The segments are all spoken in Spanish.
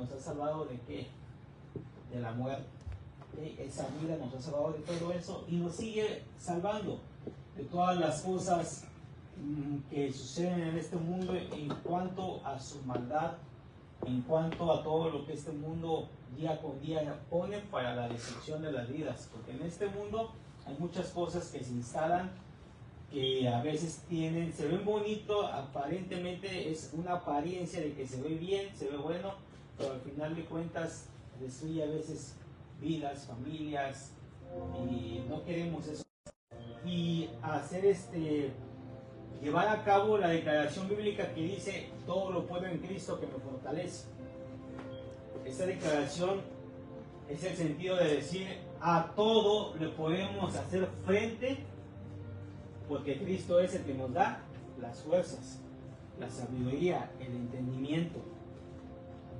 nos ha salvado ¿de qué? De la muerte. ¿Okay? Esa vida nos ha salvado de todo eso y nos sigue salvando de todas las cosas que suceden en este mundo en cuanto a su maldad, en cuanto a todo lo que este mundo día con día pone para la destrucción de las vidas, porque en este mundo hay muchas cosas que se instalan que a veces se ven bonito, aparentemente es una apariencia de que se ve bien, se ve bueno, pero al final de cuentas destruye a veces vidas, familias, y no queremos eso. Y hacer llevar a cabo la declaración bíblica que dice: todo lo puedo en Cristo que me fortalece. Esta declaración es el sentido de decir: a todo le podemos hacer frente porque Cristo es el que nos da las fuerzas, la sabiduría, el entendimiento.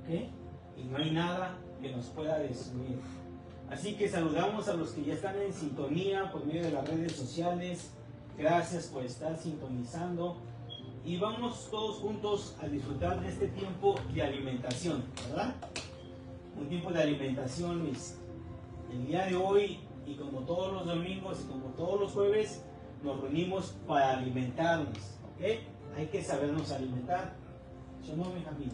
¿Okay? Y no hay nada que nos pueda destruir. Así que saludamos a los que ya están en sintonía por medio de las redes sociales. Gracias por estar sintonizando. Y vamos todos juntos a disfrutar de este tiempo de alimentación, ¿verdad? Un tiempo de alimentación, Luis. El día de hoy, y como todos los domingos y como todos los jueves, nos reunimos para alimentarnos, ¿ok? Hay que sabernos alimentar. Yo no, mi familia.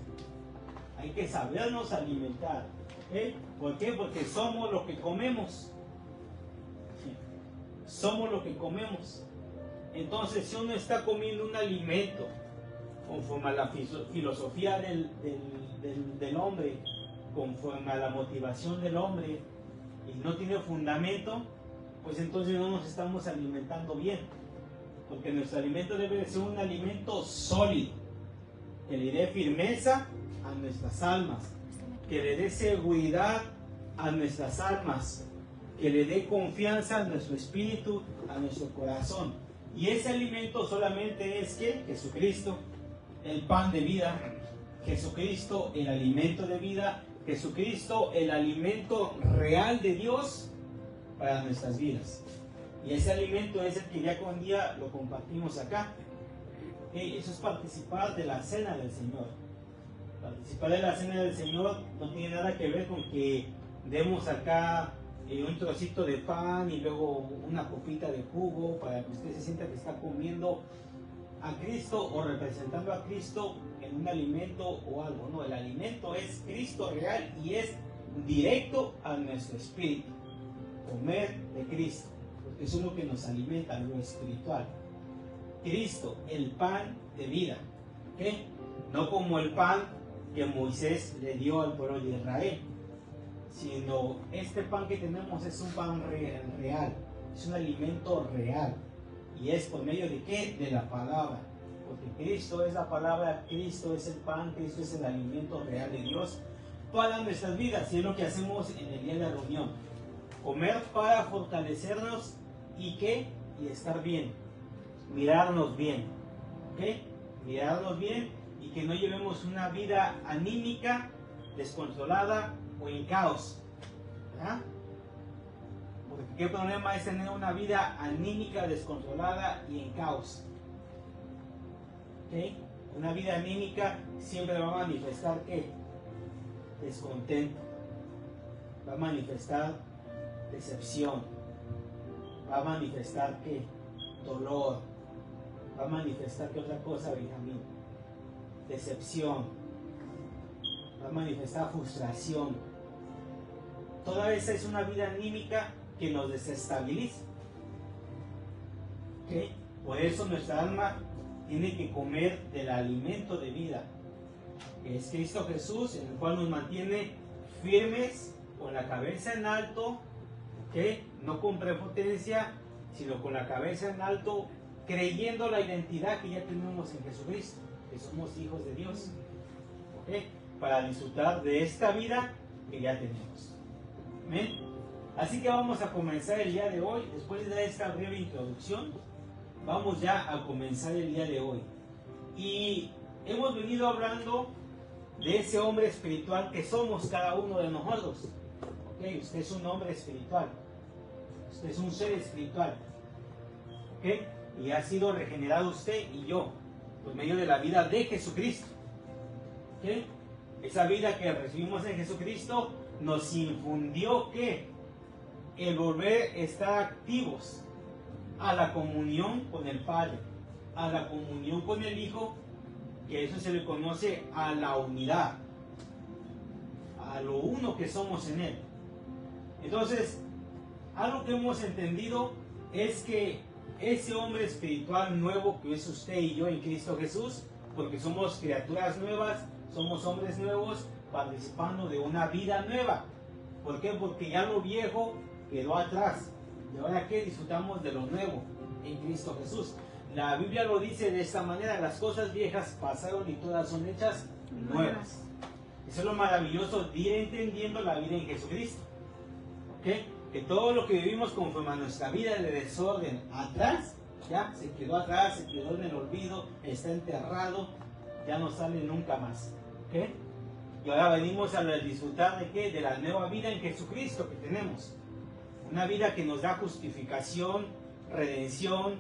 Hay que sabernos alimentar, ¿ok? ¿Por qué? Porque somos lo que comemos. Sí. Somos lo que comemos. Entonces, si uno está comiendo un alimento conforme a la filosofía del hombre, conforme a la motivación del hombre, y no tiene fundamento, pues entonces no nos estamos alimentando bien. Porque nuestro alimento debe de ser un alimento sólido, que le dé firmeza a nuestras almas, que le dé seguridad a nuestras almas, que le dé confianza a nuestro espíritu, a nuestro corazón. Y ese alimento solamente es ¿qué? Jesucristo, el pan de vida, Jesucristo, el alimento de vida, Jesucristo, el alimento real de Dios para nuestras vidas. Y ese alimento es el que día con día lo compartimos acá. Eso es participar de la cena del Señor. Participar de la cena del Señor no tiene nada que ver con que demos acá un trocito de pan y luego una copita de jugo para que usted se sienta que está comiendo a Cristo o representando a Cristo en un alimento o algo. No, el alimento es Cristo real y es directo a nuestro espíritu. Comer de Cristo, porque eso es lo que nos alimenta, lo espiritual. Cristo, el pan de vida, ¿okay? No como el pan que Moisés le dio al pueblo de Israel, sino este pan que tenemos es un pan real, es un alimento real. ¿Y es por medio de qué? De la palabra. Porque Cristo es la palabra, Cristo es el pan, Cristo es el alimento real de Dios para nuestras vidas. Y es lo que hacemos en el día de la reunión. Comer para fortalecernos y ¿qué? Y estar bien. Mirarnos bien. ¿Okay? Mirarnos bien y que no llevemos una vida anímica, descontrolada o en caos. ¿Verdad? Porque qué problema es tener una vida anímica, descontrolada y en caos. ¿Okay? Una vida anímica siempre va a manifestar ¿qué? Descontento. Va a manifestar decepción. Va a manifestar ¿qué? Dolor. Va a manifestar ¿qué otra cosa, Benjamín? Decepción. Va a manifestar frustración. Toda esa es una vida anímica que nos desestabiliza. ¿Okay? Por eso nuestra alma tiene que comer del alimento de vida, que es Cristo Jesús, en el cual nos mantiene firmes, con la cabeza en alto, ¿okay? No con prepotencia, sino con la cabeza en alto, creyendo la identidad que ya tenemos en Jesucristo, que somos hijos de Dios, ¿okay? Para disfrutar de esta vida que ya tenemos. ¿Amén? Así que vamos a comenzar el día de hoy. Después de esta breve introducción, vamos ya a comenzar el día de hoy. Y hemos venido hablando de ese hombre espiritual que somos cada uno de nosotros. ¿Okay? Usted es un hombre espiritual. Usted es un ser espiritual. ¿Okay? Y ha sido regenerado usted y yo por medio de la vida de Jesucristo. ¿Okay? Esa vida que recibimos en Jesucristo nos infundió que el volver a estar activos a la comunión con el Padre, a la comunión con el Hijo, que eso se le conoce a la unidad, a lo uno que somos en Él. Entonces, algo que hemos entendido es que ese hombre espiritual nuevo que es usted y yo en Cristo Jesús, porque somos criaturas nuevas, somos hombres nuevos participando de una vida nueva. ¿Por qué? Porque ya lo viejo quedó atrás. Y ahora que disfrutamos de lo nuevo en Cristo Jesús. La Biblia lo dice de esta manera: las cosas viejas pasaron y todas son hechas nuevas. Eso es lo maravilloso de ir entendiendo la vida en Jesucristo. ¿Okay? Que todo lo que vivimos conforme a nuestra vida de desorden atrás, ya se quedó atrás, se quedó en el olvido, está enterrado, ya no sale nunca más. ¿Okay? Y ahora venimos a disfrutar de ¿qué? De la nueva vida en Jesucristo que tenemos. Una vida que nos da justificación, redención,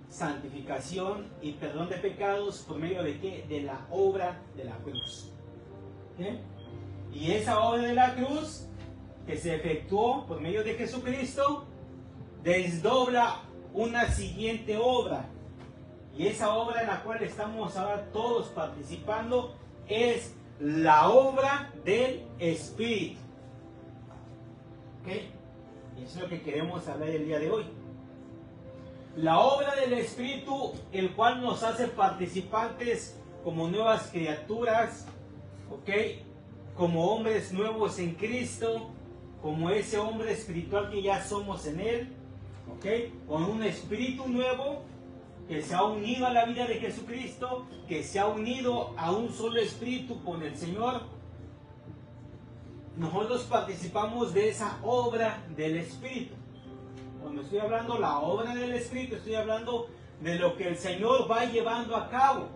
santificación y perdón de pecados por medio de ¿qué? De la obra de la cruz. ¿Okay? Y esa obra de la cruz que se efectuó por medio de Jesucristo desdobla una siguiente obra. Y esa obra en la cual estamos ahora todos participando es la obra del Espíritu. ¿Okay? Y eso es lo que queremos hablar el día de hoy. La obra del Espíritu, el cual nos hace participantes como nuevas criaturas, ¿ok? Como hombres nuevos en Cristo, como ese hombre espiritual que ya somos en Él, ¿ok? Con un espíritu nuevo que se ha unido a la vida de Jesucristo, que se ha unido a un solo espíritu con el Señor. Nosotros participamos de esa obra del Espíritu. Cuando estoy hablando la obra del Espíritu, estoy hablando de lo que el Señor va llevando a cabo.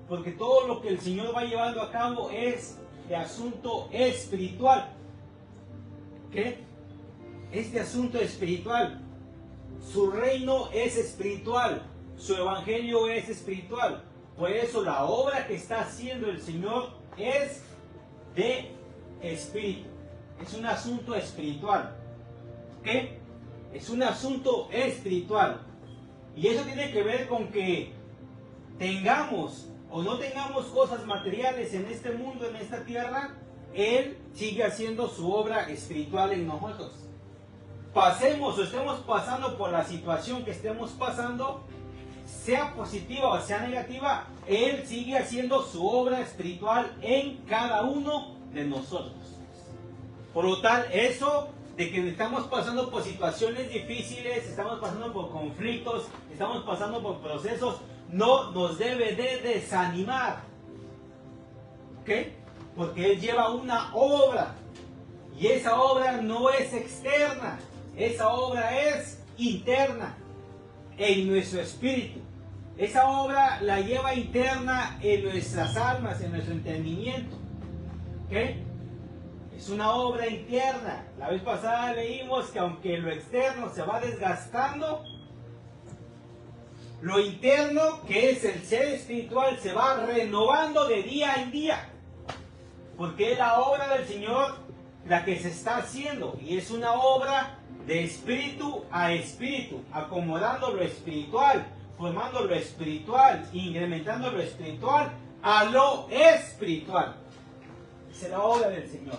Porque todo lo que el Señor va llevando a cabo es de asunto espiritual. ¿Qué? Este asunto espiritual. Su reino es espiritual. Su evangelio es espiritual. Por eso la obra que está haciendo el Señor es de espíritu. Es un asunto espiritual. ¿Qué? Es un asunto espiritual. Y eso tiene que ver con que tengamos o no tengamos cosas materiales en este mundo, en esta tierra, Él sigue haciendo su obra espiritual en nosotros. Pasemos o estemos pasando por la situación que estemos pasando, sea positiva o sea negativa, Él sigue haciendo su obra espiritual en cada uno de nosotros. Por lo tal, eso de que estamos pasando por situaciones difíciles, estamos pasando por conflictos, estamos pasando por procesos, no nos debe de desanimar. ¿Ok? Porque Él lleva una obra. Y esa obra no es externa. Esa obra es interna. En nuestro espíritu. Esa obra la lleva interna en nuestras almas, en nuestro entendimiento. ¿Ok? Es una obra interna. La vez pasada leímos que aunque lo externo se va desgastando, lo interno, que es el ser espiritual, se va renovando de día en día. Porque es la obra del Señor la que se está haciendo. Y es una obra de espíritu a espíritu, acomodando lo espiritual, formando lo espiritual, incrementando lo espiritual a lo espiritual. Esa es la obra del Señor.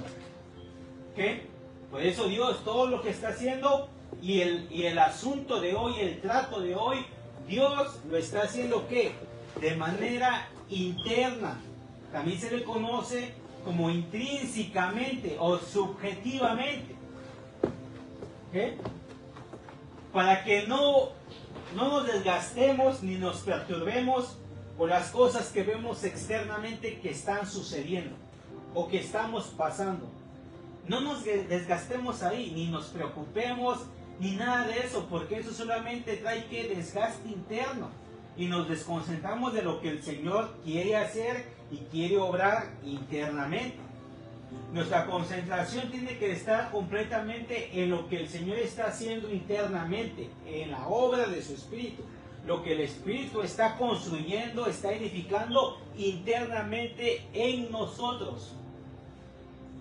¿Qué? Por eso Dios todo lo que está haciendo y el asunto de hoy, el trato de hoy, Dios lo está haciendo ¿qué? De manera interna. También se le conoce como intrínsecamente o subjetivamente. ¿Qué? Para que no nos desgastemos ni nos perturbemos por las cosas que vemos externamente que están sucediendo o que estamos pasando. No nos desgastemos ahí, ni nos preocupemos, ni nada de eso, porque eso solamente trae que desgaste interno. Y nos desconcentramos de lo que el Señor quiere hacer y quiere obrar internamente. Nuestra concentración tiene que estar completamente en lo que el Señor está haciendo internamente, en la obra de su Espíritu. Lo que el Espíritu está construyendo, está edificando internamente en nosotros.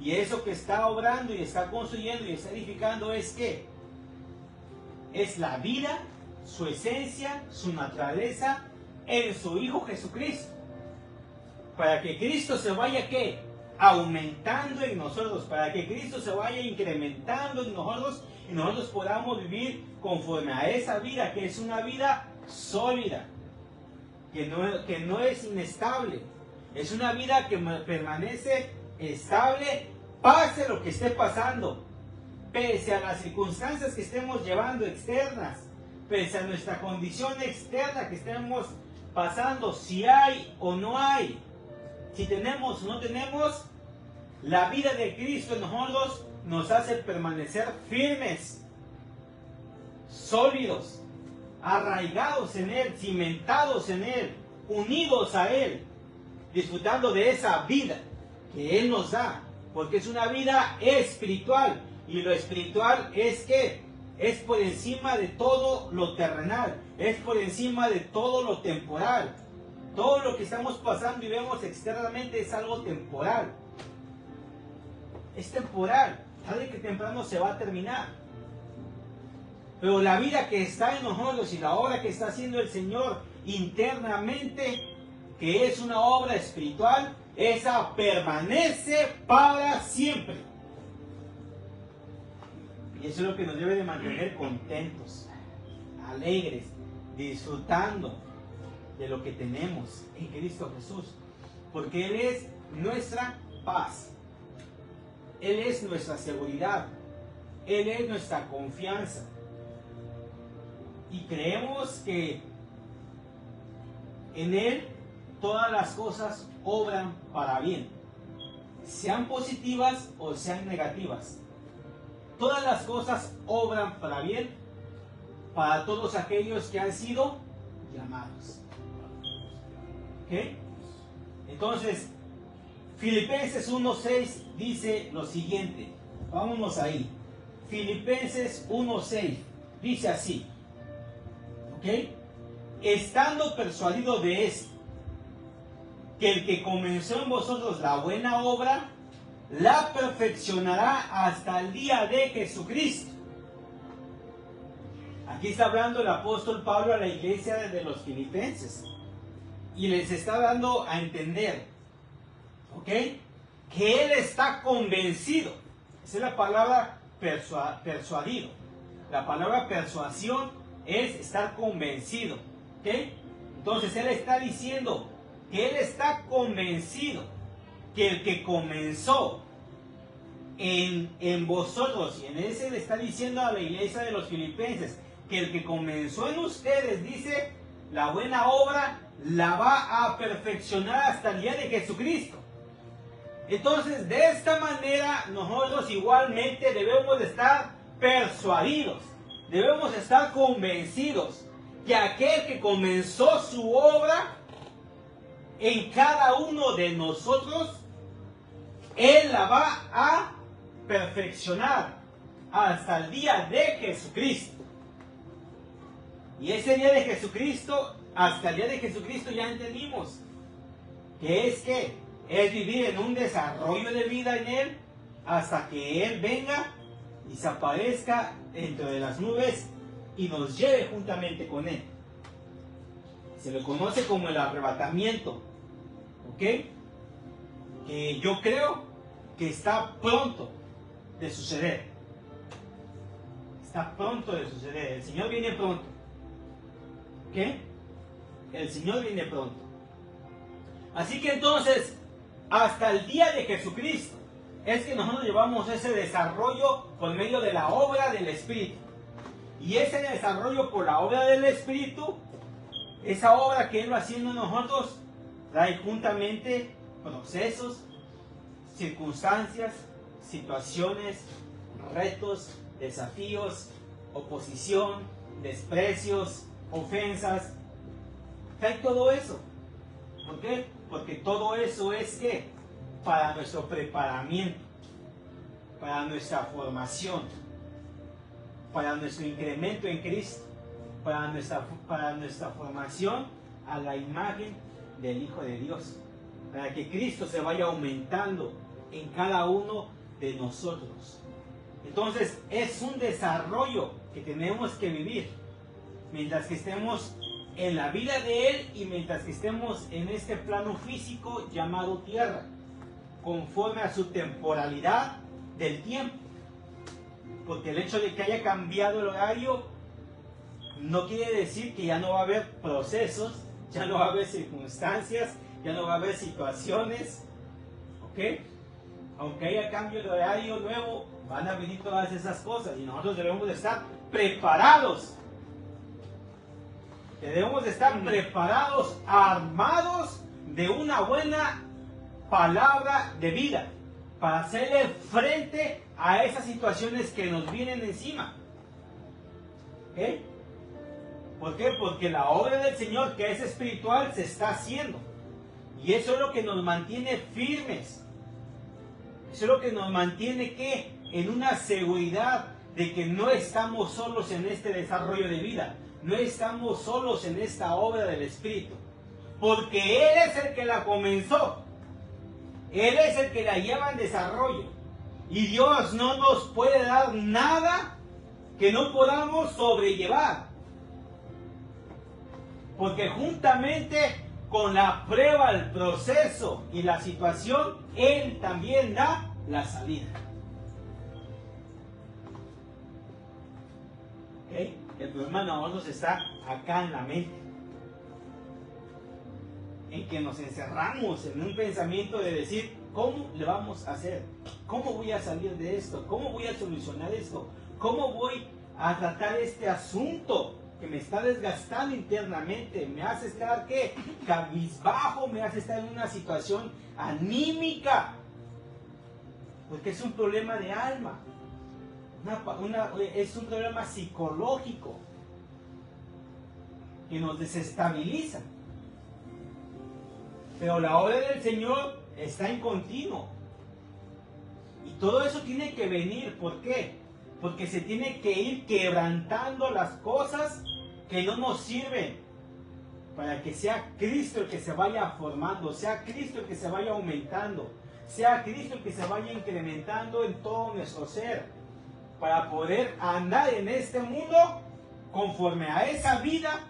Y eso que está obrando y está construyendo y está edificando es ¿qué? Es la vida, su esencia, su naturaleza en su Hijo Jesucristo. Para que Cristo se vaya ¿qué? Aumentando en nosotros, para que Cristo se vaya incrementando en nosotros y nosotros podamos vivir conforme a esa vida, que es una vida sólida, que no es inestable, es una vida que permanece estable, pase lo que esté pasando, pese a las circunstancias que estemos llevando externas, pese a nuestra condición externa que estemos pasando, si hay o no hay, si tenemos o no tenemos, la vida de Cristo en nosotros nos hace permanecer firmes, sólidos, arraigados en Él, cimentados en Él, unidos a Él, disfrutando de esa vida que Él nos da, porque es una vida espiritual, y lo espiritual es que es por encima de todo lo terrenal, es por encima de todo lo temporal. Todo lo que estamos pasando y vemos externamente es algo temporal. Es temporal, tarde que temprano se va a terminar. Pero la vida que está en nosotros y la obra que está haciendo el Señor internamente, que es una obra espiritual, esa permanece para siempre. Y eso es lo que nos debe de mantener contentos, alegres, disfrutando de lo que tenemos en Cristo Jesús. Porque Él es nuestra paz. Él es nuestra seguridad. Él es nuestra confianza. Y creemos que en Él todas las cosas obran para bien, sean positivas o sean negativas. Todas las cosas obran para bien para todos aquellos que han sido llamados. ¿Okay? Entonces, Filipenses 1:6 dice lo siguiente. Vámonos ahí. Filipenses 1:6 dice así. ¿Ok? Estando persuadido de esto, que el que comenzó en vosotros la buena obra, la perfeccionará hasta el día de Jesucristo. Aquí está hablando el apóstol Pablo a la iglesia de los Filipenses. Y les está dando a entender, ¿ok? Que él está convencido. Esa es la palabra persuadido. La palabra persuasión es estar convencido, ¿ok? Entonces él está diciendo que él está convencido que el que comenzó en vosotros, y en ese le está diciendo a la iglesia de los Filipenses, que el que comenzó en ustedes, dice, la buena obra la va a perfeccionar hasta el día de Jesucristo. Entonces, de esta manera, nosotros igualmente debemos de estar persuadidos, debemos estar convencidos que aquel que comenzó su obra en cada uno de nosotros, Él la va a perfeccionar hasta el día de Jesucristo. Y ese día de Jesucristo, hasta el día de Jesucristo ya entendimos que es vivir en un desarrollo de vida en Él hasta que Él venga y se aparezca dentro de las nubes y nos lleve juntamente con Él. Se le conoce como el arrebatamiento, ¿ok? Que yo creo que está pronto de suceder. Está pronto de suceder. El Señor viene pronto. ¿Ok? El Señor viene pronto. Así que entonces, hasta el día de Jesucristo, es que nosotros llevamos ese desarrollo por medio de la obra del Espíritu. Y ese desarrollo por la obra del Espíritu, esa obra que Él va haciendo en nosotros, trae juntamente procesos, circunstancias, situaciones, retos, desafíos, oposición, desprecios, ofensas. Trae todo eso. ¿Por qué? Porque todo eso es que para nuestro preparamiento, para nuestra formación, para nuestro incremento en Cristo, para nuestra formación a la imagen del Hijo de Dios, para que Cristo se vaya aumentando en cada uno de nosotros. Entonces es un desarrollo que tenemos que vivir mientras que estemos en la vida de Él y mientras que estemos en este plano físico llamado tierra, conforme a su temporalidad del tiempo. Porque el hecho de que haya cambiado el horario no quiere decir que ya no va a haber procesos, ya no va a haber circunstancias, ya no va a haber situaciones, ¿ok? Aunque haya cambio de horario nuevo, van a venir todas esas cosas y nosotros debemos de estar preparados. Debemos de estar preparados, armados de una buena palabra de vida para hacerle frente a esas situaciones que nos vienen encima. ¿Ok? ¿Por qué? Porque la obra del Señor, que es espiritual, se está haciendo. Y eso es lo que nos mantiene firmes. Eso es lo que nos mantiene ¿qué? En una seguridad de que no estamos solos en este desarrollo de vida. No estamos solos en esta obra del Espíritu. Porque Él es el que la comenzó. Él es el que la lleva en desarrollo. Y Dios no nos puede dar nada que no podamos sobrellevar. Porque juntamente con la prueba, el proceso y la situación, Él también da la salida. ¿Okay? El problema de nosotros está acá en la mente. En que nos encerramos en un pensamiento de decir, ¿cómo le vamos a hacer? ¿Cómo voy a salir de esto? ¿Cómo voy a solucionar esto? ¿Cómo voy a tratar este asunto que me está desgastando internamente? Me hace estar, ¿qué? Cabizbajo, me hace estar en una situación anímica. Porque es un problema de alma. Es un problema psicológico que nos desestabiliza. Pero la obra del Señor está en continuo. Y todo eso tiene que venir. ¿Por qué? Porque se tiene que ir quebrantando las cosas que no nos sirven. Para que sea Cristo el que se vaya formando. Sea Cristo el que se vaya aumentando. Sea Cristo el que se vaya incrementando en todo nuestro ser. Para poder andar en este mundo conforme a esa vida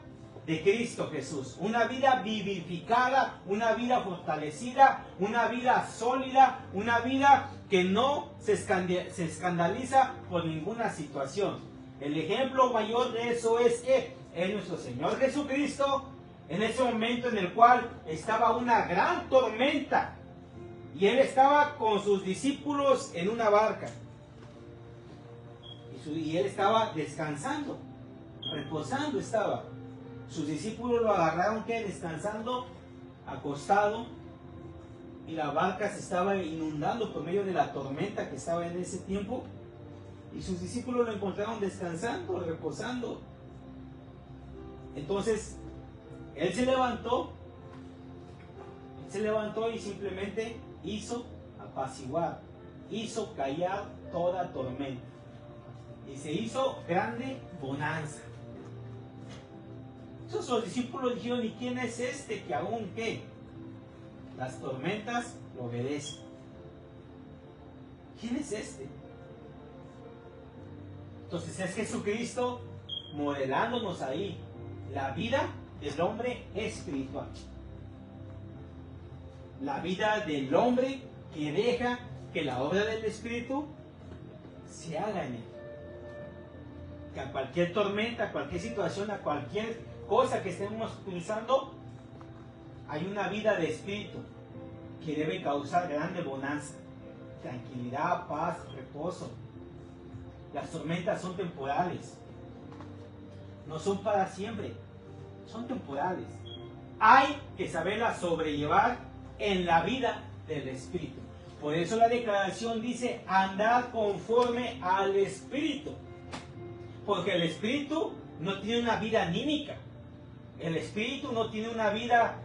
de Cristo Jesús. Una vida vivificada, una vida fortalecida, una vida sólida, una vida que no se escandaliza por ninguna situación. El ejemplo mayor de eso es que es nuestro Señor Jesucristo, en ese momento en el cual estaba una gran tormenta y Él estaba con sus discípulos en una barca. Y Él estaba descansando, reposando estaba. Sus discípulos lo agarraron que descansando, acostado, y la barca se estaba inundando por medio de la tormenta que estaba en ese tiempo, y sus discípulos lo encontraron descansando, reposando. Entonces él se levantó y simplemente hizo apaciguar, hizo callar toda tormenta, y se hizo grande bonanza. Entonces los discípulos dijeron, ¿y quién es este que aún qué? Las tormentas lo obedecen. ¿Quién es este? Entonces es Jesucristo modelándonos ahí la vida del hombre espiritual. La vida del hombre que deja que la obra del Espíritu se haga en él. Que a cualquier tormenta, a cualquier situación, a cualquier cosa que estemos cruzando, hay una vida de espíritu que debe causar grande bonanza, tranquilidad, paz, reposo. Las tormentas son temporales, no son para siempre, son temporales. Hay que saberlas sobrellevar en la vida del espíritu. Por eso la declaración dice andar conforme al espíritu, porque el espíritu no tiene una vida anímica. El espíritu no tiene una vida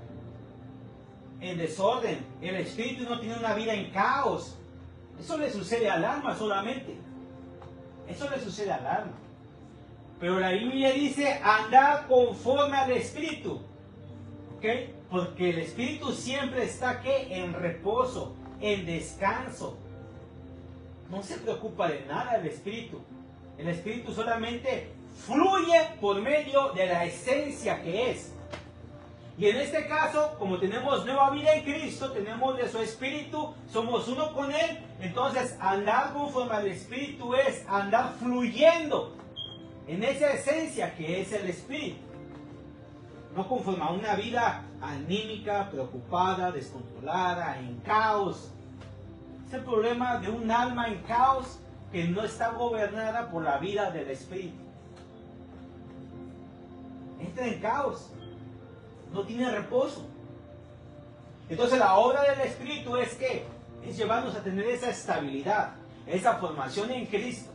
en desorden. El espíritu no tiene una vida en caos. Eso le sucede al alma solamente. Eso le sucede al alma. Pero la Biblia dice andar conforme al espíritu. ¿Ok? Porque el espíritu siempre está ¿qué? En reposo, en descanso. no se preocupa de nada el Espíritu. El Espíritu solamente fluye por medio de la esencia que es. Y en este caso, como tenemos nueva vida en Cristo, tenemos de su Espíritu, somos uno con Él, entonces andar conforme al Espíritu es andar fluyendo en esa esencia que es el Espíritu. No conforme a una vida anímica, preocupada, descontrolada, en caos. Es el problema de un alma en caos que no está gobernada por la vida del Espíritu. Entra en caos. No tiene reposo. Entonces la obra del Espíritu es que es llevarnos a tener esa estabilidad, esa formación en Cristo.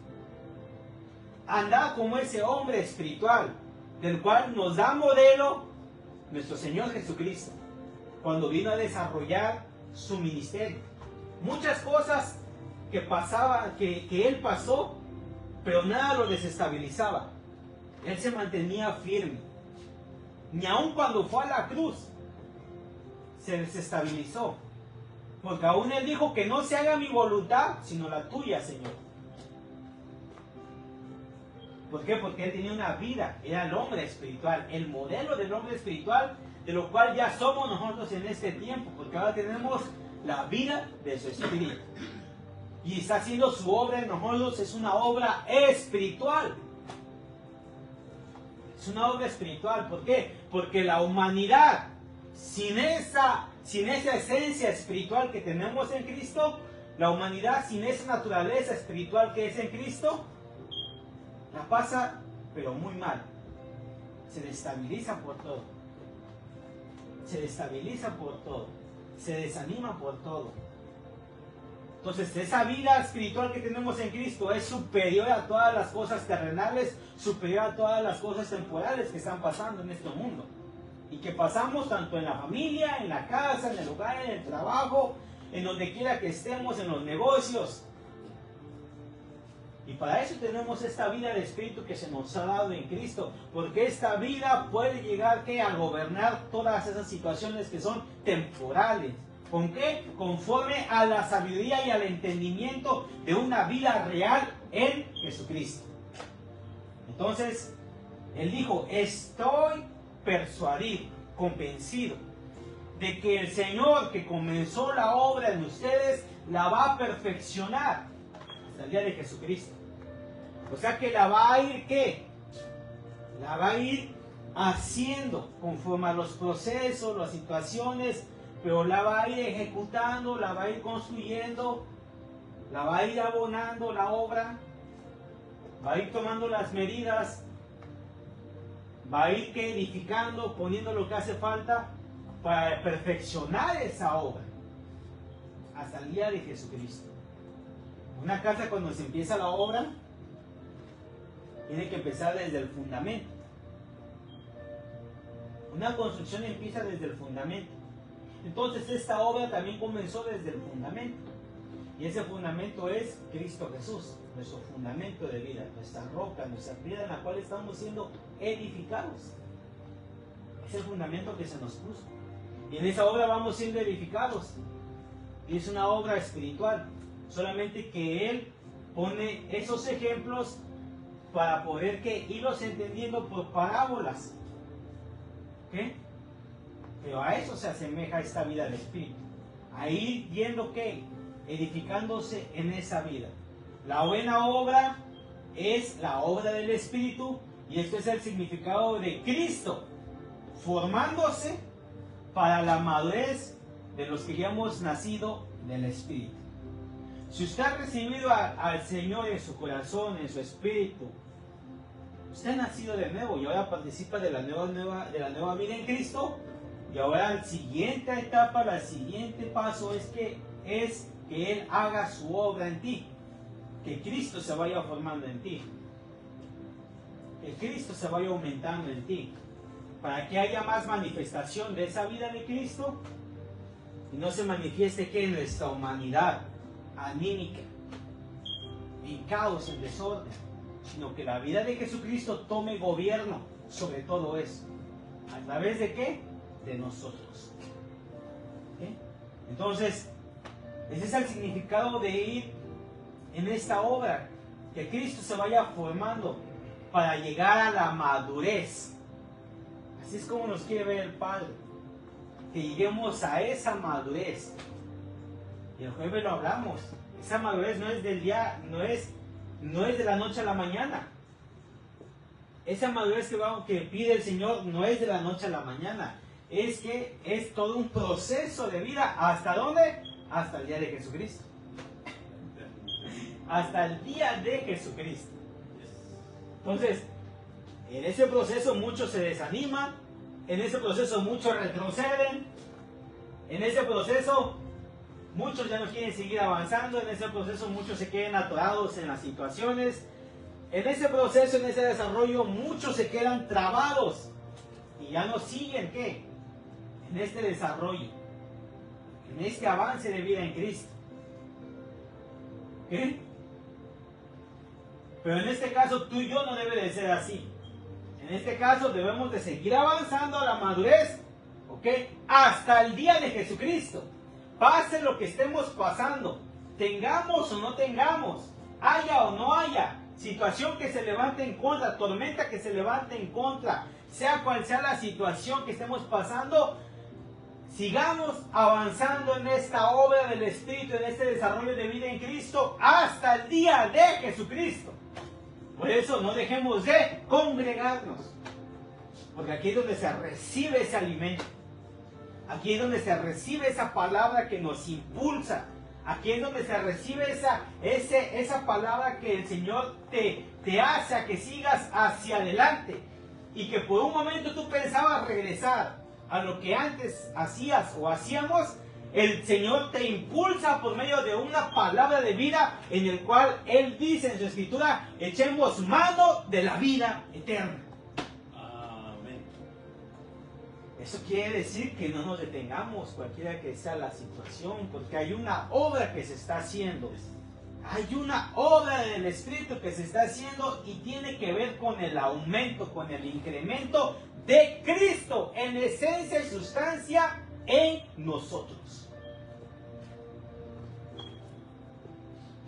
Andar como ese hombre espiritual, del cual nos da modelo nuestro Señor Jesucristo, cuando vino a desarrollar su ministerio. Muchas cosas que pasaban, que Él pasó, pero nada lo desestabilizaba. Él se mantenía firme. Ni aun cuando fue a la cruz, se desestabilizó. Porque aún Él dijo que no se haga mi voluntad, sino la tuya, Señor. ¿Por qué? Porque Él tenía una vida, era el hombre espiritual, el modelo del hombre espiritual, de lo cual ya somos nosotros en este tiempo, porque ahora tenemos la vida de su Espíritu. Y está haciendo su obra en nosotros, es una obra espiritual. Es una obra espiritual. ¿Por qué? Porque la humanidad, sin esa esencia espiritual que tenemos en Cristo, la humanidad sin esa naturaleza espiritual que es en Cristo, la pasa, pero muy mal. Se destabiliza por todo. Se destabiliza por todo. Se desanima por todo. Entonces, esa vida espiritual que tenemos en Cristo es superior a todas las cosas terrenales, superior a todas las cosas temporales que están pasando en este mundo. Y que pasamos tanto en la familia, en la casa, en el hogar, en el trabajo, en donde quiera que estemos, en los negocios. Y para eso tenemos esta vida del Espíritu que se nos ha dado en Cristo. Porque esta vida puede llegar a gobernar todas esas situaciones que son temporales. ¿Con qué? Conforme a la sabiduría y al entendimiento de una vida real en Jesucristo. Entonces, Él dijo, estoy persuadido, convencido, de que el Señor que comenzó la obra en ustedes, la va a perfeccionar hasta el día de Jesucristo. O sea que la va a ir, ¿qué? La va a ir haciendo conforme a los procesos, las situaciones, pero la va a ir ejecutando, la va a ir construyendo, la va a ir abonando la obra, va a ir tomando las medidas, va a ir edificando, poniendo lo que hace falta para perfeccionar esa obra hasta el día de Jesucristo. Una casa, cuando se empieza la obra, tiene que empezar desde el fundamento. Una construcción empieza desde el fundamento. Entonces esta obra también comenzó desde el fundamento. Y ese fundamento es Cristo Jesús, nuestro fundamento de vida, nuestra roca, nuestra piedra en la cual estamos siendo edificados. Es el fundamento que se nos puso. Y en esa obra vamos siendo edificados. Y es una obra espiritual. Solamente que Él pone esos ejemplos para poder irlos entendiendo por parábolas. ¿Qué? Pero a eso se asemeja esta vida del Espíritu. A ir viendo que edificándose en esa vida. La buena obra es la obra del Espíritu, y esto es el significado de Cristo formándose para la madurez de los que ya hemos nacido del Espíritu. Si usted ha recibido al Señor en su corazón, en su espíritu, usted ha nacido de nuevo y ahora participa de la nueva vida en Cristo. Y ahora la siguiente etapa, el siguiente paso es que Él haga su obra en ti. Que Cristo se vaya formando en ti. Que Cristo se vaya aumentando en ti. Para que haya más manifestación de esa vida de Cristo. Y no se manifieste que en nuestra humanidad anímica, en caos, en desorden. Sino que la vida de Jesucristo tome gobierno sobre todo eso. ¿A través de qué? De nosotros. ¿Okay? Entonces, ese es el significado de ir en esta obra, que Cristo se vaya formando para llegar a la madurez. Así es como nos quiere ver el Padre, que lleguemos a esa madurez. Y el jueves lo hablamos, esa madurez no es del día, no es de la noche a la mañana. Esa madurez que pide el Señor no es de la noche a la mañana. Es que es todo un proceso de vida. ¿Hasta dónde? Hasta el día de Jesucristo. Hasta el día de Jesucristo. Entonces, en ese proceso muchos se desaniman. En ese proceso muchos retroceden. En ese proceso muchos ya no quieren seguir avanzando. En ese proceso muchos se quedan atorados en las situaciones. En ese proceso, en ese desarrollo, muchos se quedan trabados y ya no siguen, ¿qué? En este desarrollo, en este avance de vida en Cristo. ¿Qué? Pero en este caso, tú y yo no debe de ser así. En este caso debemos de seguir avanzando a la madurez, ¿ok? Hasta el día de Jesucristo. Pase lo que estemos pasando, tengamos o no tengamos, haya o no haya situación que se levante en contra, tormenta que se levante en contra, sea cual sea la situación que estemos pasando, sigamos avanzando en esta obra del Espíritu, en este desarrollo de vida en Cristo, hasta el día de Jesucristo. Por eso no dejemos de congregarnos, porque aquí es donde se recibe ese alimento, aquí es donde se recibe esa palabra que nos impulsa. Aquí es donde se recibe esa palabra que el Señor te hace a que sigas hacia adelante. Y que por un momento tú pensabas regresar a lo que antes hacías o hacíamos. El Señor te impulsa por medio de una palabra de vida en el cual Él dice en su Escritura: echemos mano de la vida eterna. Eso quiere decir que no nos detengamos, cualquiera que sea la situación, porque hay una obra que se está haciendo. Hay una obra del Espíritu que se está haciendo y tiene que ver con el aumento, con el incremento de Cristo en esencia y sustancia en nosotros.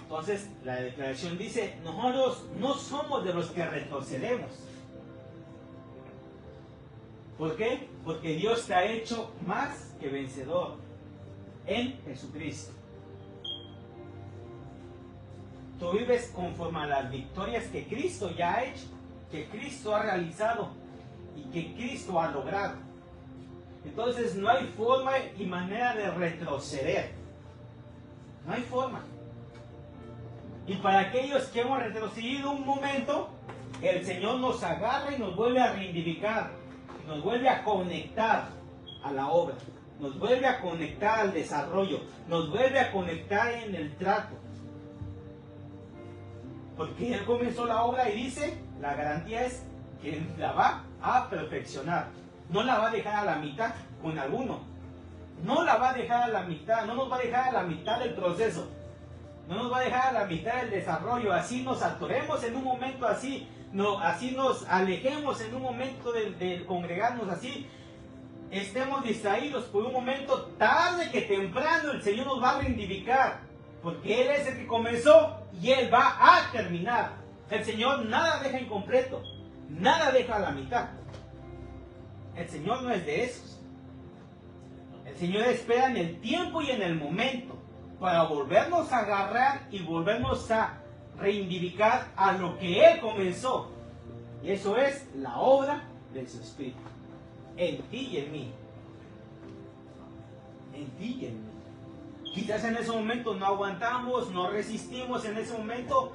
Entonces, la declaración dice: nosotros no somos de los que retrocedemos. ¿Por qué? Porque Dios te ha hecho más que vencedor en Jesucristo. Tú vives conforme a las victorias que Cristo ya ha hecho, que Cristo ha realizado y que Cristo ha logrado. Entonces no hay forma y manera de retroceder. No hay forma. Y para aquellos que hemos retrocedido un momento, el Señor nos agarra y nos vuelve a reivindicar. Nos vuelve a conectar a la obra, nos vuelve a conectar al desarrollo, nos vuelve a conectar en el trato. Porque Él comenzó la obra y dice, la garantía es que la va a perfeccionar. No la va a dejar a la mitad con alguno. No la va a dejar a la mitad, no nos va a dejar a la mitad del proceso. No nos va a dejar a la mitad del desarrollo. Así nos atoremos en un momento así. No, así nos alejemos en un momento de congregarnos, así estemos distraídos por un momento, tarde que temprano el Señor nos va a reivindicar, porque Él es el que comenzó y Él va a terminar. El Señor nada deja incompleto, nada deja a la mitad. El Señor no es de esos. El Señor espera en el tiempo y en el momento para volvernos a agarrar y volvernos a reivindicar a lo que Él comenzó. Y eso es la obra de su Espíritu en ti y en mí. En ti y en mí. Quizás en ese momento no aguantamos, no resistimos, en ese momento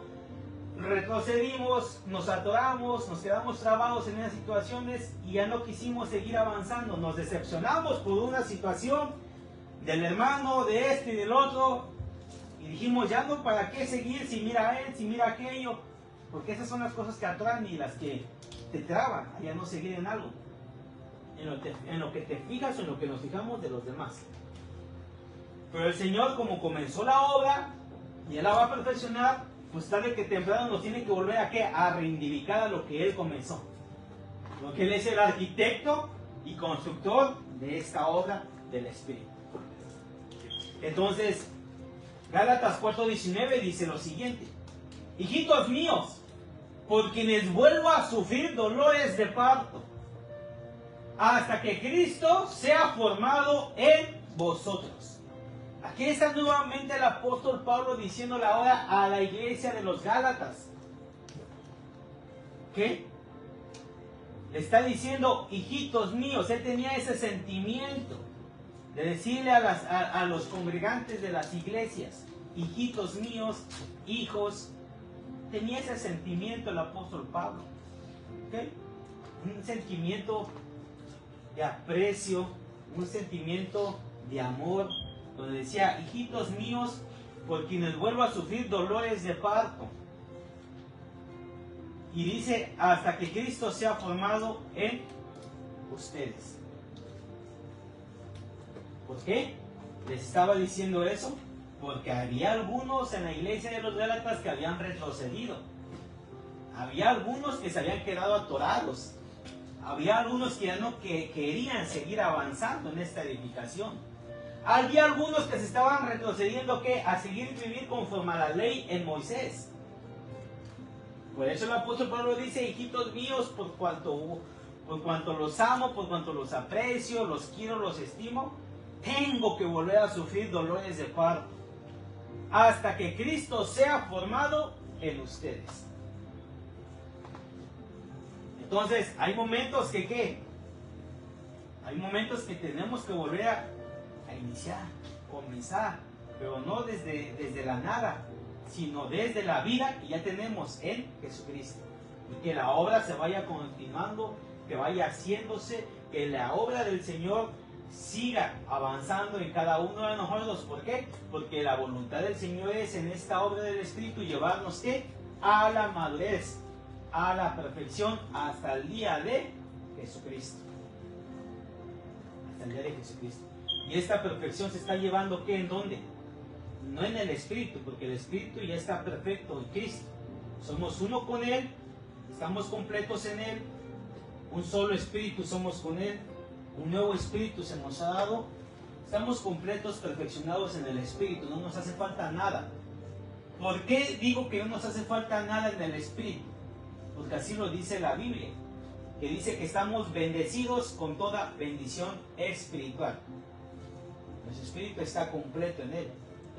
retrocedimos, nos atoramos, nos quedamos trabados en esas situaciones y ya no quisimos seguir avanzando. Nos decepcionamos por una situación del hermano, de este y del otro. Y dijimos, ya no, ¿para qué seguir si mira a él, si mira aquello? Porque esas son las cosas que atoran y las que te traban a ya no seguir en algo. En lo que te fijas o en lo que nos fijamos de los demás. Pero el Señor, como comenzó la obra y Él la va a perfeccionar, pues tarde que temprano nos tiene que volver a ¿qué? A reivindicar a lo que Él comenzó. Porque Él es el arquitecto y constructor de esta obra del Espíritu. Entonces, Gálatas 4:19 dice lo siguiente: hijitos míos, por quienes vuelvo a sufrir dolores de parto, hasta que Cristo sea formado en vosotros. Aquí está nuevamente el apóstol Pablo diciéndole ahora a la iglesia de los Gálatas. ¿Qué? Le está diciendo, hijitos míos. Él tenía ese sentimiento de decirle a los congregantes de las iglesias, hijitos míos, hijos. Tenía ese sentimiento el apóstol Pablo. ¿Okay? Un sentimiento de aprecio, un sentimiento de amor, donde decía, hijitos míos, por quienes vuelvo a sufrir dolores de parto. Y dice, hasta que Cristo sea formado en ustedes. ¿Por qué les estaba diciendo eso? Porque había algunos en la iglesia de los Gálatas que habían retrocedido. Había algunos que se habían quedado atorados. Había algunos que ya no querían seguir avanzando en esta edificación. Había algunos que se estaban retrocediendo ¿qué? A seguir vivir conforme a la ley en Moisés. Por eso el apóstol Pablo dice, hijitos míos, por cuanto los amo, por cuanto los aprecio, los quiero, los estimo, tengo que volver a sufrir dolores de parto, hasta que Cristo sea formado en ustedes. Entonces, hay momentos que ¿qué? Hay momentos que tenemos que volver a iniciar, comenzar, pero no desde la nada, sino desde la vida que ya tenemos en Jesucristo. Y que la obra se vaya continuando, que vaya haciéndose, que la obra del Señor siga avanzando en cada uno de nosotros. ¿Por qué? Porque la voluntad del Señor es en esta obra del Espíritu llevarnos ¿qué? A la madurez, a la perfección, hasta el día de Jesucristo. Hasta el día de Jesucristo. Y esta perfección se está llevando ¿qué? ¿En dónde? No en el Espíritu, porque el Espíritu ya está perfecto en Cristo. Somos uno con Él, estamos completos en Él, un solo Espíritu somos con Él, un nuevo Espíritu se nos ha dado, estamos completos, perfeccionados en el Espíritu, no nos hace falta nada. ¿Por qué digo que no nos hace falta nada en el Espíritu? Porque así lo dice la Biblia, que dice que estamos bendecidos con toda bendición espiritual. Nuestro Espíritu está completo en Él.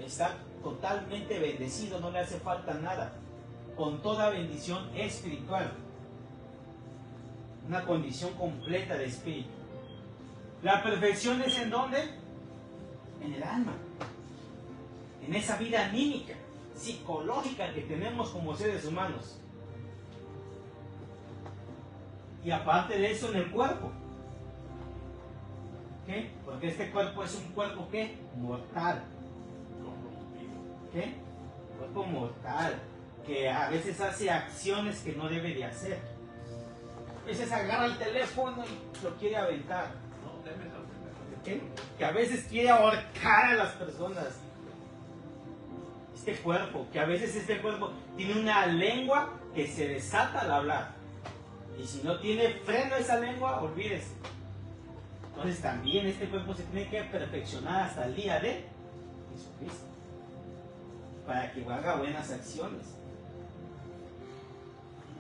Está totalmente bendecido, no le hace falta nada, con toda bendición espiritual, una condición completa de espíritu. La perfección es ¿en dónde? En el alma, en esa vida anímica, psicológica que tenemos como seres humanos, y aparte de eso en el cuerpo. ¿Qué? Porque este cuerpo es un cuerpo ¿qué? Mortal. ¿Qué? Cuerpo mortal, que a veces hace acciones que no debe de hacer. A veces agarra el teléfono y lo quiere aventar. ¿Qué? Que a veces quiere ahorcar a las personas. Este cuerpo, que a veces este cuerpo tiene una lengua que se desata al hablar. Y si no tiene freno esa lengua, olvídese. Entonces también este cuerpo se tiene que perfeccionar hasta el día de Jesucristo, para que haga buenas acciones.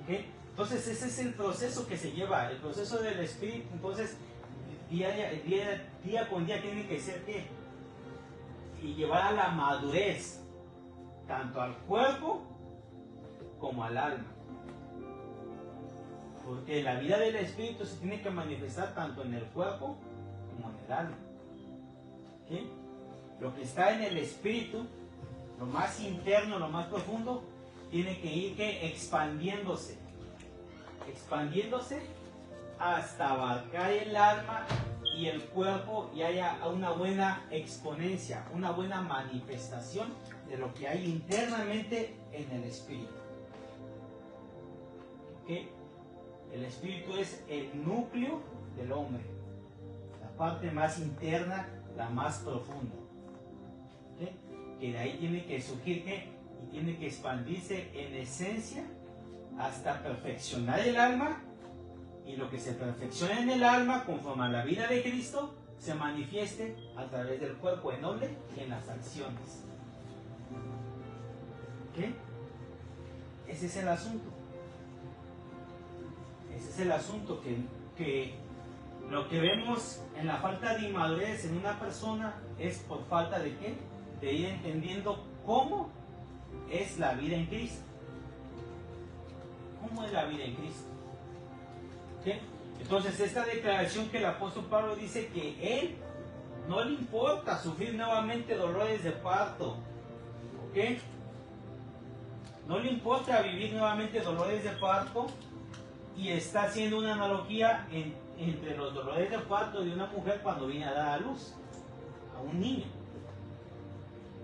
¿Okay? Entonces ese es el proceso que se lleva, el proceso del Espíritu. Entonces día con día tiene que ser ¿qué? Y llevar a la madurez tanto al cuerpo como al alma, porque la vida del Espíritu se tiene que manifestar tanto en el cuerpo como en el alma. ¿Okay? Lo que está en el Espíritu, lo más interno, lo más profundo, tiene que ir ¿qué? Expandiéndose hasta abarcar el alma y el cuerpo, y haya una buena exponencia, una buena manifestación de lo que hay internamente en el Espíritu. ¿Okay? El Espíritu es el núcleo del hombre, la parte más interna, la más profunda. ¿Okay? Que de ahí tiene que surgir ¿qué? Y tiene que expandirse en esencia hasta perfeccionar el alma, y lo que se perfecciona en el alma conforme a la vida de Cristo se manifieste a través del cuerpo. ¿En dónde? En las acciones. ¿Ok? Ese es el asunto. Ese es el asunto que lo que vemos en la falta de inmadurez en una persona es por falta de ¿qué? De ir entendiendo cómo es la vida en Cristo. ¿Cómo es la vida en Cristo? ¿Okay? Entonces esta declaración que el apóstol Pablo dice que él no le importa sufrir nuevamente dolores de parto. ¿Ok? No le importa vivir nuevamente dolores de parto, y está haciendo una analogía entre los dolores de parto de una mujer cuando viene a dar a luz a un niño.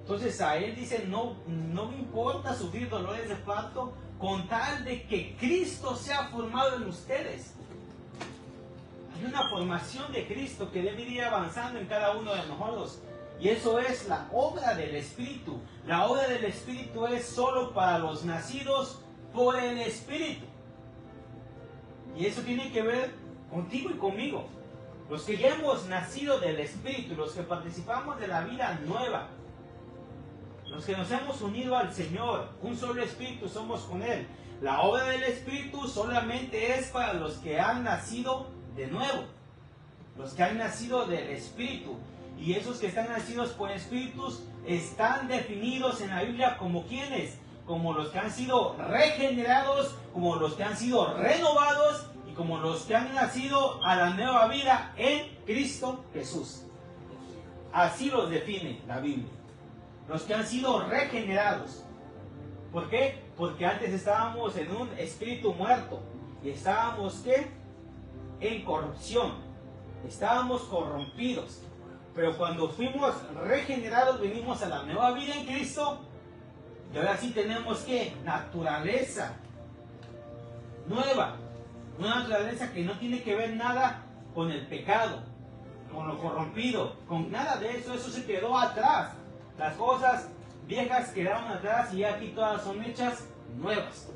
Entonces a él dice, no me importa sufrir dolores de parto con tal de que Cristo sea formado en ustedes. Hay una formación de Cristo que debe ir avanzando en cada uno de nosotros. Y eso es la obra del Espíritu. La obra del Espíritu es solo para los nacidos por el Espíritu. Y eso tiene que ver contigo y conmigo. Los que ya hemos nacido del Espíritu, los que participamos de la vida nueva, los que nos hemos unido al Señor, un solo Espíritu somos con Él. La obra del Espíritu solamente es para los que han nacido de nuevo, los que han nacido del Espíritu. Y esos que están nacidos por Espíritus están definidos en la Biblia como ¿quiénes? Como los que han sido regenerados, como los que han sido renovados y como los que han nacido a la nueva vida en Cristo Jesús. Así los define la Biblia. Los que han sido regenerados. ¿Por qué? Porque antes estábamos en un espíritu muerto. Y estábamos ¿qué? En corrupción. Estábamos corrompidos. Pero cuando fuimos regenerados, venimos a la nueva vida en Cristo. Y ahora sí tenemos ¿qué? Naturaleza nueva. Una naturaleza que no tiene que ver nada con el pecado, con lo corrompido, con nada de eso. Eso se quedó atrás. Las cosas viejas quedaron atrás y aquí todas son hechas nuevas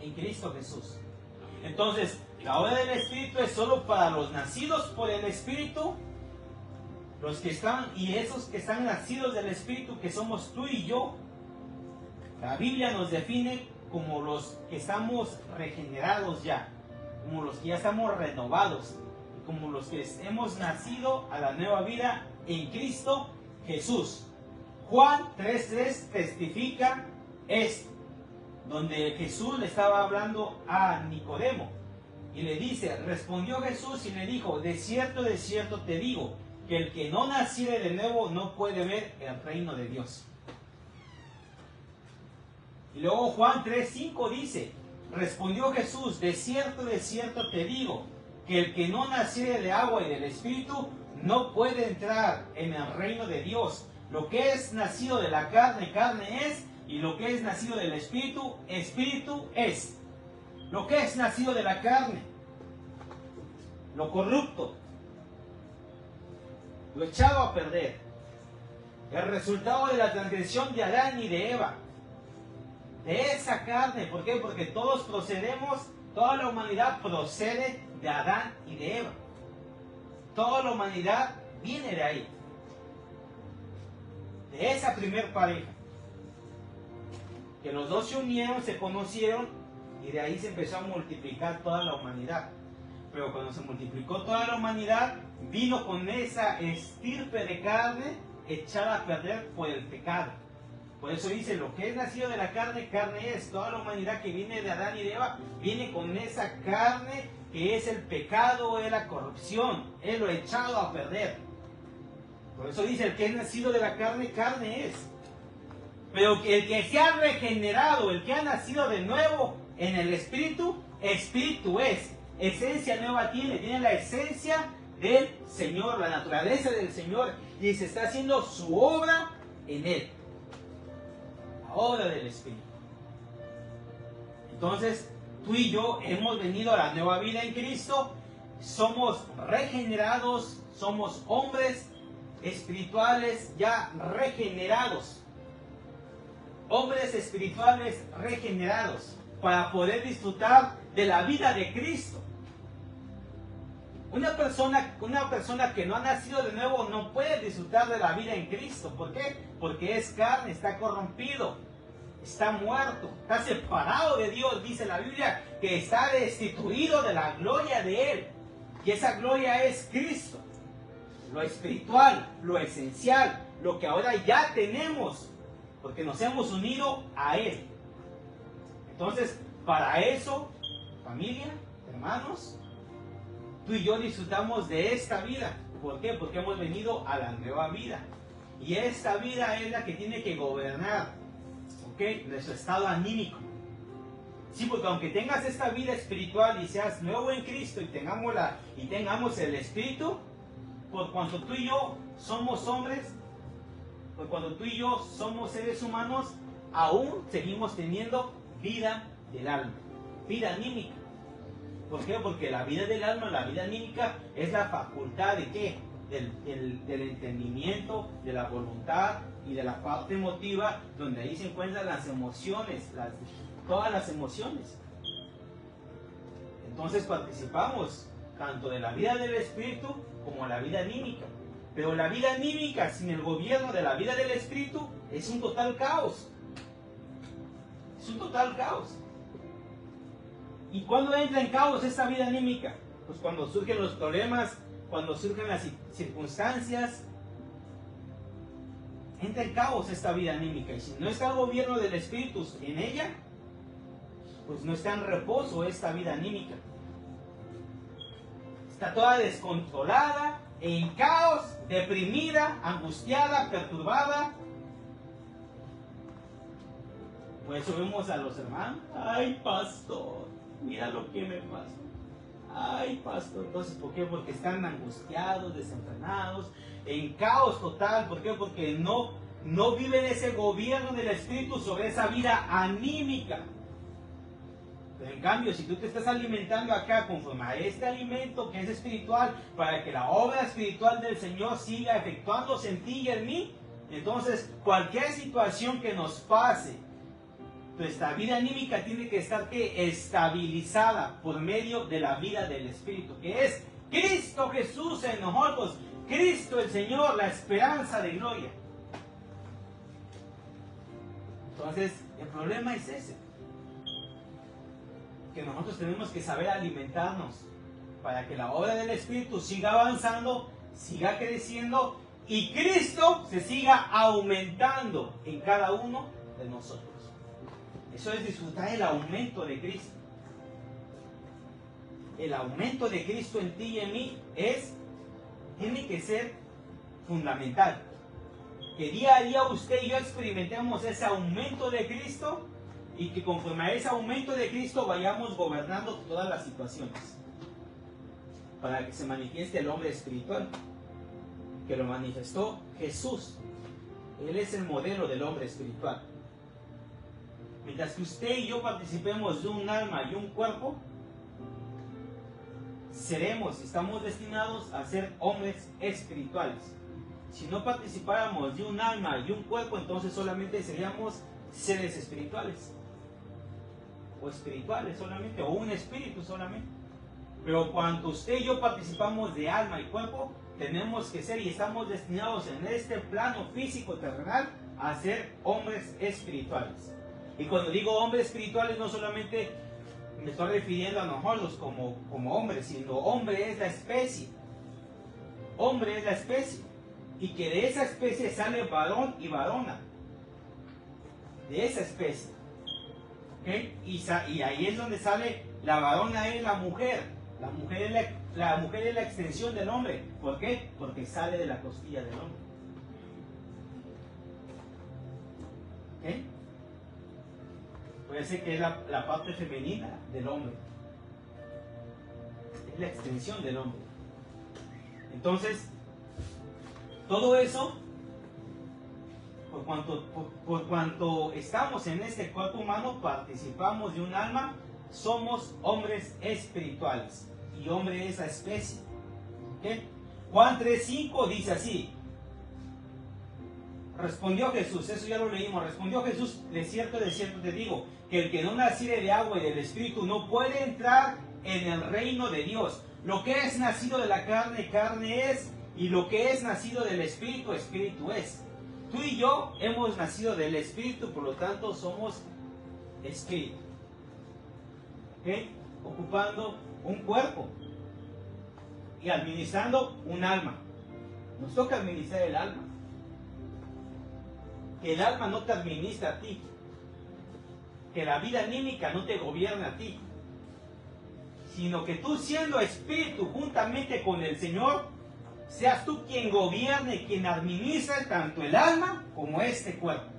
en Cristo Jesús. Entonces, la obra del Espíritu es solo para los nacidos por el Espíritu, los que están y esos que están nacidos del Espíritu, que somos tú y yo. La Biblia nos define como los que estamos regenerados ya, como los que ya estamos renovados, como los que hemos nacido a la nueva vida en Cristo Jesús. Juan 3:3 testifica esto, donde Jesús le estaba hablando a Nicodemo y le dice, respondió Jesús y le dijo, de cierto te digo, que el que no naciere de nuevo no puede ver el reino de Dios. Y luego Juan 3:5 dice, respondió Jesús, de cierto te digo, que el que no naciere de agua y del Espíritu no puede entrar en el reino de Dios. Lo que es nacido de la carne, carne es, y lo que es nacido del Espíritu, Espíritu es. Lo que es nacido de la carne, lo corrupto, lo echado a perder, el resultado de la transgresión de Adán y de Eva, de esa carne. ¿Por qué? Porque todos procedemos, toda la humanidad procede de Adán y de Eva. Toda la humanidad viene de ahí, de esa primer pareja, que los dos se unieron, se conocieron y de ahí se empezó a multiplicar toda la humanidad. Pero cuando se multiplicó toda la humanidad, vino con esa estirpe de carne echada a perder por el pecado. Por eso dice, lo que es nacido de la carne, carne es. Toda la humanidad que viene de Adán y de Eva, viene con esa carne que es el pecado, es la corrupción, es lo echado a perder. Por eso dice, el que es nacido de la carne, carne es. Pero el que se ha regenerado, el que ha nacido de nuevo en el Espíritu, Espíritu es. Esencia nueva tiene la esencia del Señor, la naturaleza del Señor, y se está haciendo su obra en Él. La obra del Espíritu. Entonces, tú y yo hemos venido a la nueva vida en Cristo, somos regenerados, somos hombres espirituales ya regenerados. Hombres espirituales regenerados para poder disfrutar de la vida de Cristo. Una persona que no ha nacido de nuevo no puede disfrutar de la vida en Cristo. ¿Por qué? Porque es carne, está corrompido, está muerto, está separado de Dios, dice la Biblia, que está destituido de la gloria de Él. Y esa gloria es Cristo, lo espiritual, lo esencial, lo que ahora ya tenemos, porque nos hemos unido a Él. Entonces, para eso, familia, hermanos, tú y yo disfrutamos de esta vida. ¿Por qué? Porque hemos venido a la nueva vida. Y esta vida es la que tiene que gobernar, ¿ok?, nuestro estado anímico. Sí, porque aunque tengas esta vida espiritual y seas nuevo en Cristo y tengamos el Espíritu, por cuanto tú y yo somos hombres, por cuando tú y yo somos seres humanos, aún seguimos teniendo vida del alma, vida anímica. ¿Por qué? Porque la vida del alma, la vida anímica, es la facultad de ¿qué? Del entendimiento, de la voluntad y de la parte emotiva, donde ahí se encuentran las emociones, todas las emociones. Entonces participamos tanto de la vida del espíritu como la vida anímica. Pero la vida anímica sin el gobierno de la vida del espíritu es un total caos. Es un total caos. ¿Y cuándo entra en caos esta vida anímica? Pues cuando surgen los problemas, cuando surgen las circunstancias, entra en caos esta vida anímica. Y si no está el gobierno del espíritu en ella, pues no está en reposo esta vida anímica. Está toda descontrolada, en caos, deprimida, angustiada, perturbada. Por eso vemos a los hermanos: ay, pastor, mira lo que me pasa. Ay, pastor. Entonces, ¿por qué? Porque están angustiados, desenfrenados, en caos total. ¿Por qué? Porque no viven ese gobierno del Espíritu sobre esa vida anímica. Pero en cambio, si tú te estás alimentando acá conforme a este alimento que es espiritual, para que la obra espiritual del Señor siga efectuándose en ti y en mí, entonces cualquier situación que nos pase, nuestra vida anímica tiene que estar estabilizada por medio de la vida del Espíritu, que es Cristo Jesús en nosotros, Cristo el Señor, la esperanza de gloria. Entonces, el problema es ese, que nosotros tenemos que saber alimentarnos para que la obra del Espíritu siga avanzando, siga creciendo y Cristo se siga aumentando en cada uno de nosotros. Eso es disfrutar el aumento de Cristo. El aumento de Cristo en ti y en mí tiene que ser fundamental. Que día a día usted y yo experimentemos ese aumento de Cristo y que conforme a ese aumento de Cristo vayamos gobernando todas las situaciones. Para que se manifieste el hombre espiritual, que lo manifestó Jesús. Él es el modelo del hombre espiritual. Mientras que usted y yo participemos de un alma y un cuerpo, estamos destinados a ser hombres espirituales. Si no participáramos de un alma y un cuerpo, entonces solamente seríamos seres espirituales. O espirituales solamente, o un espíritu solamente. Pero cuando usted y yo participamos de alma y cuerpo, tenemos que ser y estamos destinados en este plano físico terrenal a ser hombres espirituales. Y cuando digo hombres espirituales, no solamente me estoy refiriendo a nosotros como hombres, sino hombre es la especie. Hombre es la especie. Y que de esa especie sale varón y varona. De esa especie. ¿Okay? Y ahí es donde sale la varona, es la mujer. La mujer es la extensión del hombre. ¿Por qué? Porque sale de la costilla del hombre. ¿Okay? Puede ser que es la parte femenina del hombre. Es la extensión del hombre. Entonces, todo eso, por cuanto estamos en este cuerpo humano, participamos de un alma, somos hombres espirituales. Y hombre es la especie. ¿Okay? Juan 3:5 dice así. Respondió Jesús, eso ya lo leímos. Respondió Jesús: de cierto te digo, que el que no naciere de agua y del Espíritu no puede entrar en el reino de Dios. Lo que es nacido de la carne, carne es, y lo que es nacido del Espíritu, Espíritu es. tú y yo hemos nacido del Espíritu, por lo tanto somos Espíritu. ¿Ok? Ocupando un cuerpo y administrando un alma. Nos toca administrar el alma. Que el alma no te administra a ti. Que la vida anímica no te gobierna a ti. Sino que tú, siendo espíritu juntamente con el Señor, seas tú quien gobierne, quien administre tanto el alma como este cuerpo.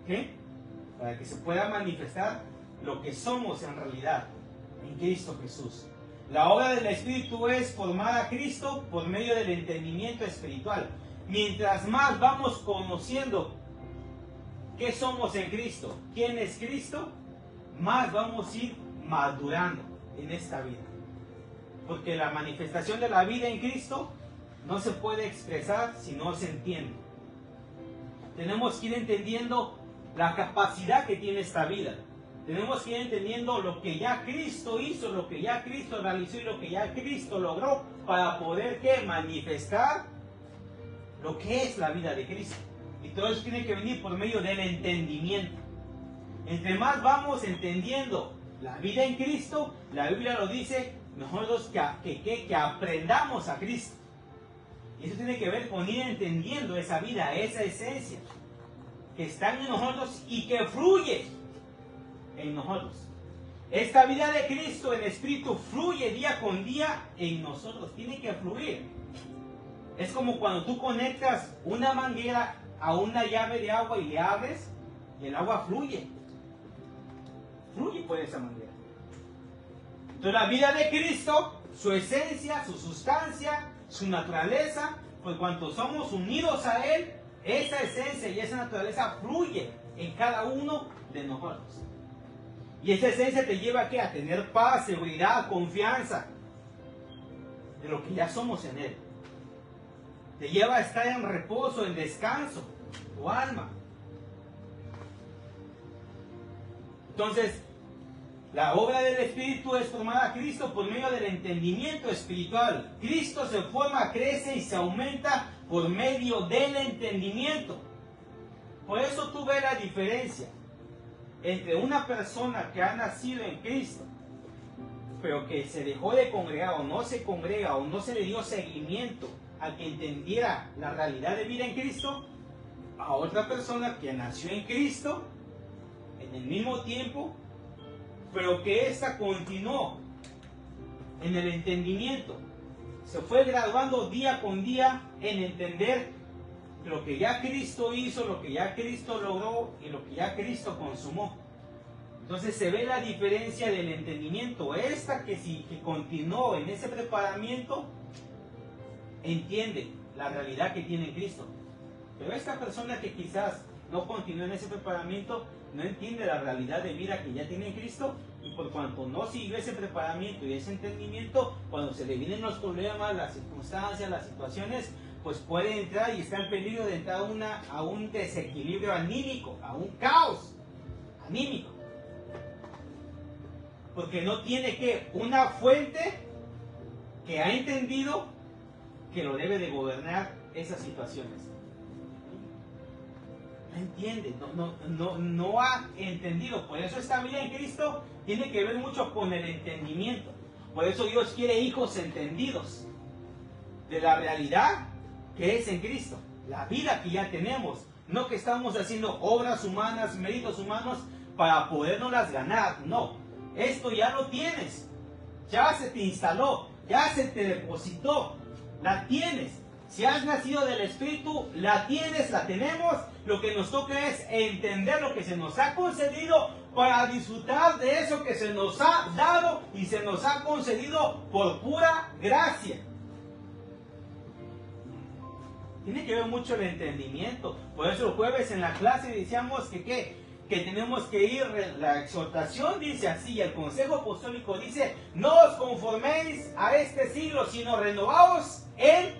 ¿Ok? Para que se pueda manifestar lo que somos en realidad en Cristo Jesús. La obra del Espíritu es formar a Cristo por medio del entendimiento espiritual. Mientras más vamos conociendo qué somos en Cristo, quién es Cristo, más vamos a ir madurando en esta vida. Porque la manifestación de la vida en Cristo no se puede expresar si no se entiende. Tenemos que ir entendiendo la capacidad que tiene esta vida. Tenemos que ir entendiendo lo que ya Cristo hizo, lo que ya Cristo realizó y lo que ya Cristo logró para poder manifestar lo que es la vida de Cristo. Y todo eso tiene que venir por medio del entendimiento. Entre más vamos entendiendo la vida en Cristo, la Biblia lo dice, nosotros que aprendamos a Cristo. Y eso tiene que ver con ir entendiendo esa vida, esa esencia que está en nosotros y que fluye en nosotros. Esta vida de Cristo, el Espíritu, fluye día con día en nosotros. Tiene que fluir. Es como cuando tú conectas una manguera a una llave de agua y le abres, y el agua fluye. Fluye por esa manguera. Entonces la vida de Cristo, su esencia, su sustancia, su naturaleza, por cuanto somos unidos a Él, esa esencia y esa naturaleza fluye en cada uno de nosotros. Y esa esencia te lleva a tener paz, seguridad, confianza de lo que ya somos en Él. Te lleva a estar en reposo, en descanso, tu alma. Entonces, la obra del Espíritu es formar a Cristo por medio del entendimiento espiritual. Cristo se forma, crece y se aumenta por medio del entendimiento. Por eso tú ves la diferencia entre una persona que ha nacido en Cristo, pero que se dejó de congregar o no se congrega o no se le dio seguimiento a que entendiera la realidad de vida en Cristo, a otra persona que nació en Cristo en el mismo tiempo, pero que ésta continuó en el entendimiento, se fue graduando día con día en entender lo que ya Cristo hizo, lo que ya Cristo logró y lo que ya Cristo consumó. Entonces se ve la diferencia del entendimiento. Esta que continuó en ese preparamiento entiende la realidad que tiene Cristo. Pero esta persona que quizás no continuó en ese preparamiento no entiende la realidad de vida que ya tiene en Cristo, y por cuanto no siguió ese preparamiento y ese entendimiento, cuando se le vienen los problemas, las circunstancias, las situaciones, pues puede entrar y está en peligro de entrar a un desequilibrio anímico, a un caos anímico. Porque no tiene una fuente que ha entendido que lo debe de gobernar esas situaciones. No entiende, no ha entendido. Por eso esta vida en Cristo tiene que ver mucho con el entendimiento. Por eso Dios quiere hijos entendidos de la realidad que es en Cristo, la vida que ya tenemos, no que estamos haciendo obras humanas, méritos humanos para podernoslas ganar. No, esto ya lo tienes, ya se te instaló, ya se te depositó, la tienes. Si has nacido del Espíritu, la tienes, la tenemos. Lo que nos toca es entender lo que se nos ha concedido para disfrutar de eso que se nos ha dado y se nos ha concedido por pura gracia. Tiene que ver mucho el entendimiento. Por eso el jueves en la clase decíamos que tenemos que ir, la exhortación dice así, el consejo apostólico dice, no os conforméis a este siglo, sino renovaos en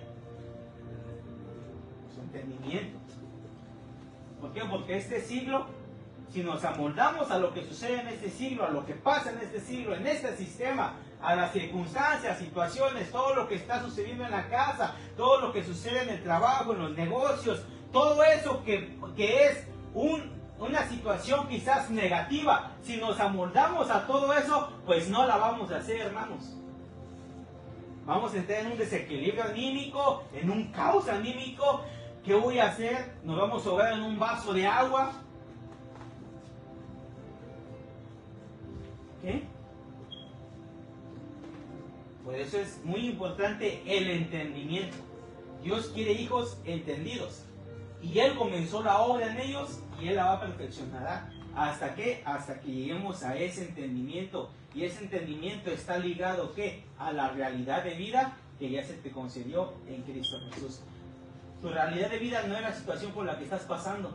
su entendimiento. ¿Por qué? Porque este siglo, si nos amoldamos a lo que sucede en este siglo, a lo que pasa en este siglo, en este sistema, a las circunstancias, situaciones, todo lo que está sucediendo en la casa, todo lo que sucede en el trabajo, en los negocios, todo eso que es una situación quizás negativa, si nos amoldamos a todo eso, pues no la vamos a hacer, hermanos. Vamos a entrar en un desequilibrio anímico, en un caos anímico. ¿Qué voy a hacer? Nos vamos a ahogar en un vaso de agua. ¿Qué? Por eso es muy importante el entendimiento. Dios quiere hijos entendidos. Y Él comenzó la obra en ellos y Él la va a perfeccionar. ¿Hasta qué? Hasta que lleguemos a ese entendimiento. Y ese entendimiento está ligado, ¿qué? A la realidad de vida que ya se te concedió en Cristo Jesús. Tu realidad de vida no es la situación por la que estás pasando.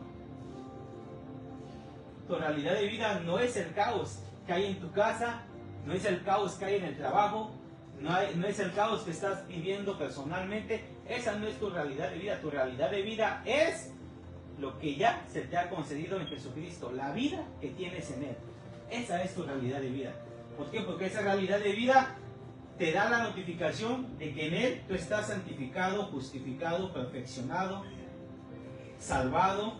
Tu realidad de vida no es el caos que hay en tu casa, no es el caos que hay en el trabajo, no es el caos que estás viviendo personalmente. Esa no es tu realidad de vida. Tu realidad de vida es lo que ya se te ha concedido en Jesucristo, la vida que tienes en Él. Esa es tu realidad de vida. ¿Por qué? Porque esa realidad de vida te da la notificación de que en Él tú estás santificado, justificado, perfeccionado, salvado,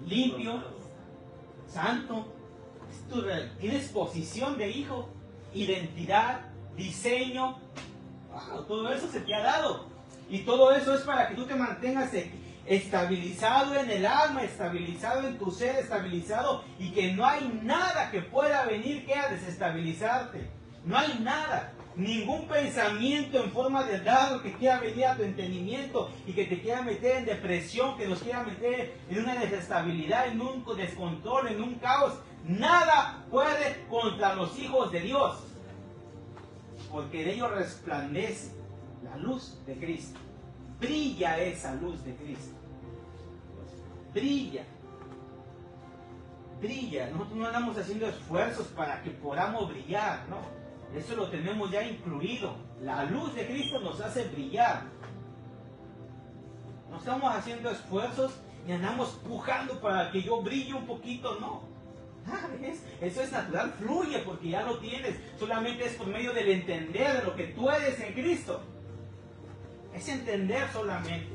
limpio, santo. Tienes posición de hijo, identidad, diseño. Wow, todo eso se te ha dado. Y todo eso es para que tú te mantengas estabilizado en el alma, estabilizado en tu ser, estabilizado, y que no hay nada que pueda venir que a desestabilizarte. No hay nada, ningún pensamiento en forma de dardo que quiera venir a tu entendimiento y que te quiera meter en depresión, que nos quiera meter en una desestabilidad, en un descontrol, en un caos. Nada puede contra los hijos de Dios, porque de ellos resplandece la luz de Cristo. Brilla esa luz de Cristo. Brilla. Brilla. Nosotros no andamos haciendo esfuerzos para que podamos brillar, ¿no? Eso lo tenemos ya incluido. La luz de Cristo nos hace brillar. No estamos haciendo esfuerzos ni andamos pujando para que yo brille un poquito, no. Eso es natural, fluye porque ya lo tienes. Solamente es por medio del entender de lo que tú eres en Cristo. Es entender solamente,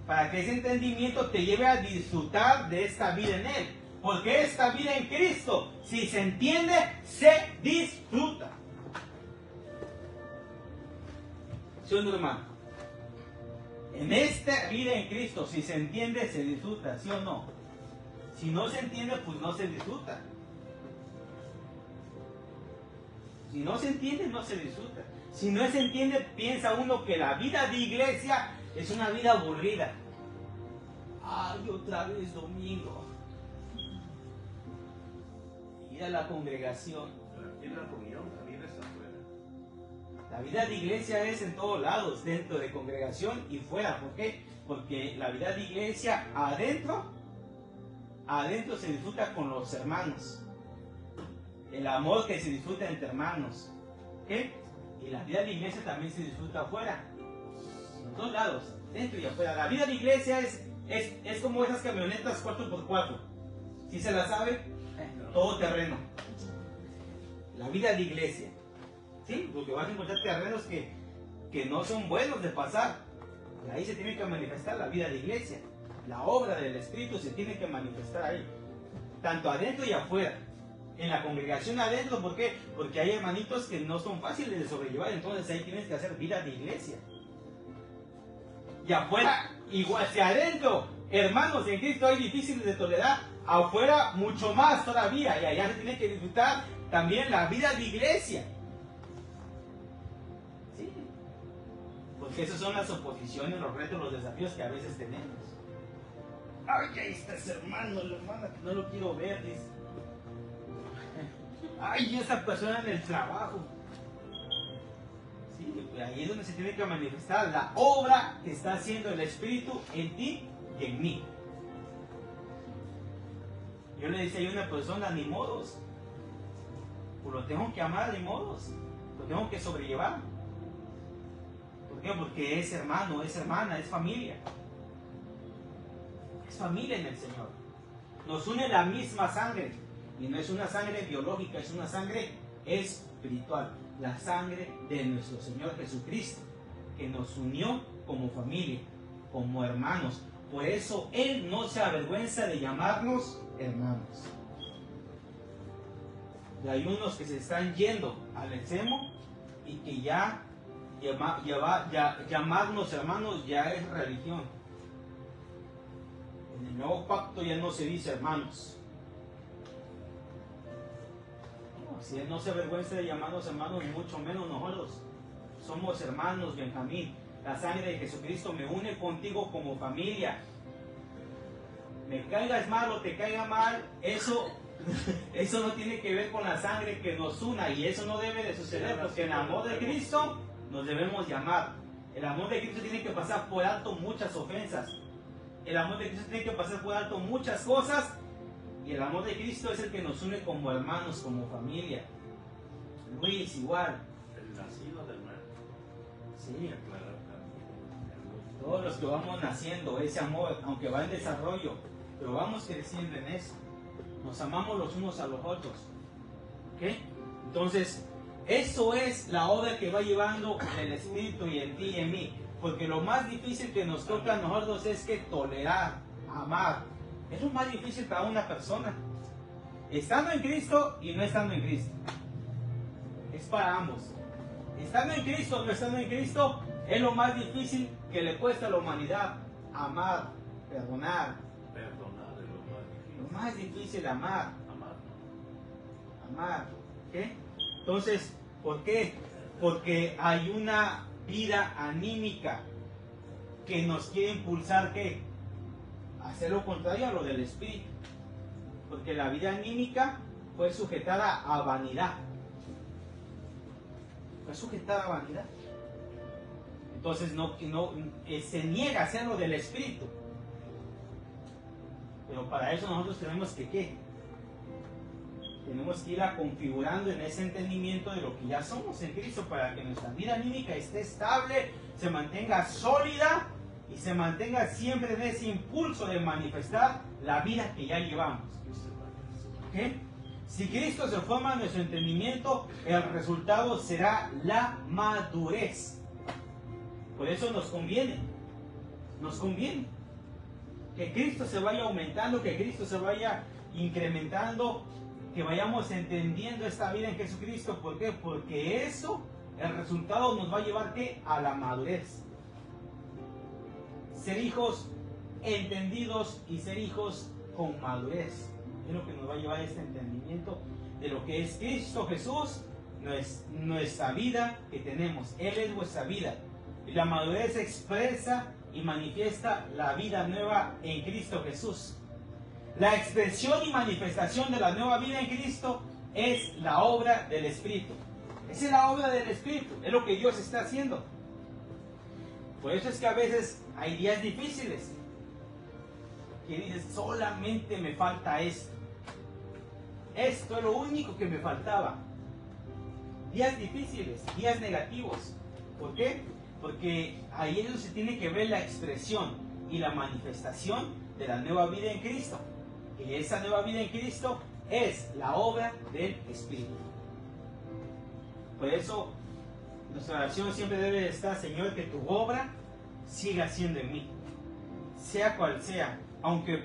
para que ese entendimiento te lleve a disfrutar de esta vida en Él. Porque esta vida en Cristo, si se entiende, se disfruta. ¿Sí o no, hermano? En esta vida en Cristo, si se entiende, se disfruta, ¿sí o no? Si no se entiende, pues no se disfruta. Si no se entiende, no se disfruta. Si no se entiende, piensa uno que la vida de iglesia es una vida aburrida. Ay, otra vez domingo. Ir a la congregación. Ir a la comunión, también es afuera. La vida de iglesia es en todos lados, dentro de congregación y fuera. ¿Por qué? Porque la vida de iglesia adentro se disfruta con los hermanos. El amor que se disfruta entre hermanos. ¿Qué? Y la vida de iglesia también se disfruta afuera. En todos lados, dentro y afuera. La vida de iglesia es como esas camionetas 4x4. ¿Sí se la sabe? Todo terreno. La vida de iglesia. ¿Sí? Porque vas a encontrar terrenos que no son buenos de pasar. Y ahí se tiene que manifestar la vida de iglesia. La obra del Espíritu se tiene que manifestar ahí. Tanto adentro y afuera. En la congregación adentro, ¿por qué? Porque hay hermanitos que no son fáciles de sobrellevar, entonces ahí tienes que hacer vida de iglesia. Y afuera, igual, si adentro, hermanos en Cristo hay difíciles de tolerar, afuera mucho más todavía, y allá se tiene que disfrutar también la vida de iglesia. Sí, porque esas son las oposiciones, los retos, los desafíos que a veces tenemos. Ay, ahí está ese hermano, la hermana que no lo quiero ver, dice. Ay, esa persona en el trabajo. Sí, pues ahí es donde se tiene que manifestar la obra que está haciendo el Espíritu en ti y en mí. Yo le decía a una persona, ni modos. Pues lo tengo que amar, ni modos. Lo tengo que sobrellevar. ¿Por qué? Porque es hermano, es hermana, es familia. Es familia en el Señor. Nos une la misma sangre. Y no es una sangre biológica, es una sangre espiritual, la sangre de nuestro Señor Jesucristo, que nos unió como familia, como hermanos. Por eso Él no se avergüenza de llamarnos hermanos. Y hay unos que se están yendo al extremo y que llamarnos hermanos ya es religión. En el nuevo pacto ya no se dice hermanos. No, si Él no se avergüenza de llamarnos hermanos, mucho menos nosotros. Somos hermanos, Benjamín. La sangre de Jesucristo me une contigo como familia. Me caigas mal o te caiga mal, eso no tiene que ver con la sangre que nos una, y eso no debe de suceder, porque en el amor de Cristo nos debemos llamar. El amor de Cristo tiene que pasar por alto muchas ofensas. El amor de Cristo tiene que pasar por alto muchas cosas, y el amor de Cristo es el que nos une como hermanos, como familia. Luis, igual. El nacido del mar. Sí. Todos los que vamos naciendo, ese amor, aunque va en desarrollo, pero vamos creciendo en eso. Nos amamos los unos a los otros. ¿Ok? Entonces, eso es la obra que va llevando el Espíritu y en ti y en mí. Porque lo más difícil que nos toca a nosotros es que tolerar, amar. Es lo más difícil para una persona. Estando en Cristo y no estando en Cristo. Es para ambos. Estando en Cristo o no estando en Cristo, es lo más difícil que le cuesta a la humanidad. Amar, perdonar. Perdonar es lo más difícil. Lo más difícil, amar. Amar. Amar. ¿Qué? Entonces, ¿por qué? Porque hay una vida anímica que nos quiere impulsar, ¿qué? Hacer lo contrario a lo del Espíritu. Porque la vida anímica fue sujetada a vanidad. Fue sujetada a vanidad. Entonces se niega a hacer lo del Espíritu. Pero para eso nosotros tenemos que ¿qué? Tenemos que ir a configurando en ese entendimiento de lo que ya somos en Cristo, para que nuestra vida anímica esté estable, se mantenga sólida y se mantenga siempre en ese impulso de manifestar la vida que ya llevamos. ¿Okay? Si Cristo se forma en nuestro entendimiento, el resultado será la madurez. Por eso nos conviene que Cristo se vaya aumentando, que Cristo se vaya incrementando, que vayamos entendiendo esta vida en Jesucristo. ¿Por qué? Porque eso, el resultado nos va a llevar ¿qué? A la madurez. Ser hijos entendidos y ser hijos con madurez es lo que nos va a llevar a este entendimiento de lo que es Cristo Jesús, nuestra vida que tenemos. Él es vuestra vida. Y la madurez expresa y manifiesta la vida nueva en Cristo Jesús. La expresión y manifestación de la nueva vida en Cristo es la obra del Espíritu. Esa es la obra del Espíritu, es lo que Dios está haciendo. Por eso es que a veces hay días difíciles, que dices, solamente me falta esto. Esto es lo único que me faltaba. Días difíciles, días negativos. ¿Por qué? Porque ahí es donde se tiene que ver la expresión y la manifestación de la nueva vida en Cristo. Y esa nueva vida en Cristo es la obra del Espíritu. Por eso nuestra oración siempre debe estar: Señor, que tu obra siga siendo en mí, sea cual sea, aunque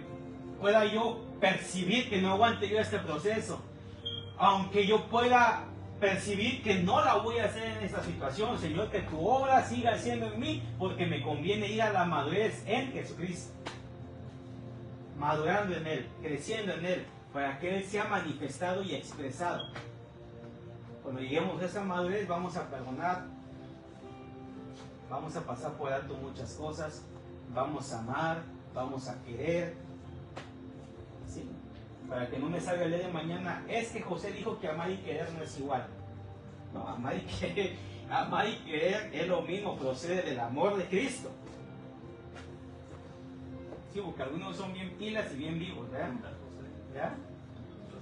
pueda yo percibir que no aguante yo este proceso, aunque yo pueda percibir que no la voy a hacer en esta situación. Señor, que tu obra siga siendo en mí, porque me conviene ir a la madurez en Jesucristo, madurando en Él, creciendo en Él, para que Él sea manifestado y expresado. Cuando lleguemos a esa madurez, vamos a perdonar, vamos a pasar por alto muchas cosas, vamos a amar, vamos a querer, ¿sí? Para que no me salga el día de mañana, es que José dijo que amar y querer no es igual. No, amar y querer es lo mismo, procede del amor de Cristo. Sí, porque algunos son bien pilas y bien vivos, ¿verdad? ¿Ya?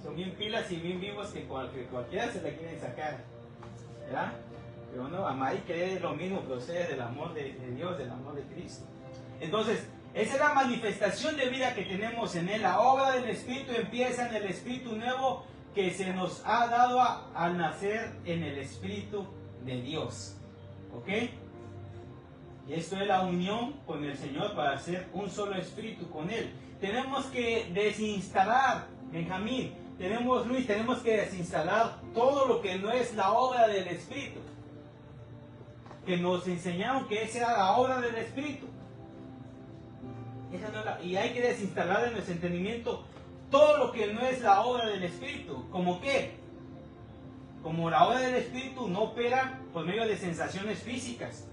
Son bien pilas y bien vivos que cualquiera se la quieren sacar, ¿verdad? Pero no, amar y querer es lo mismo, procede del amor de Dios, del amor de Cristo. Entonces, esa es la manifestación de vida que tenemos en Él. La obra del Espíritu empieza en el Espíritu nuevo que se nos ha dado al nacer en el Espíritu de Dios. ¿Ok? Y esto es la unión con el Señor para ser un solo espíritu con Él. Tenemos que desinstalar, Benjamín, Luis, tenemos que desinstalar todo lo que no es la obra del Espíritu. Que nos enseñaron que esa era la obra del Espíritu. Y hay que desinstalar en nuestro entendimiento todo lo que no es la obra del Espíritu. ¿Cómo qué? Como la obra del Espíritu no opera por medio de sensaciones físicas,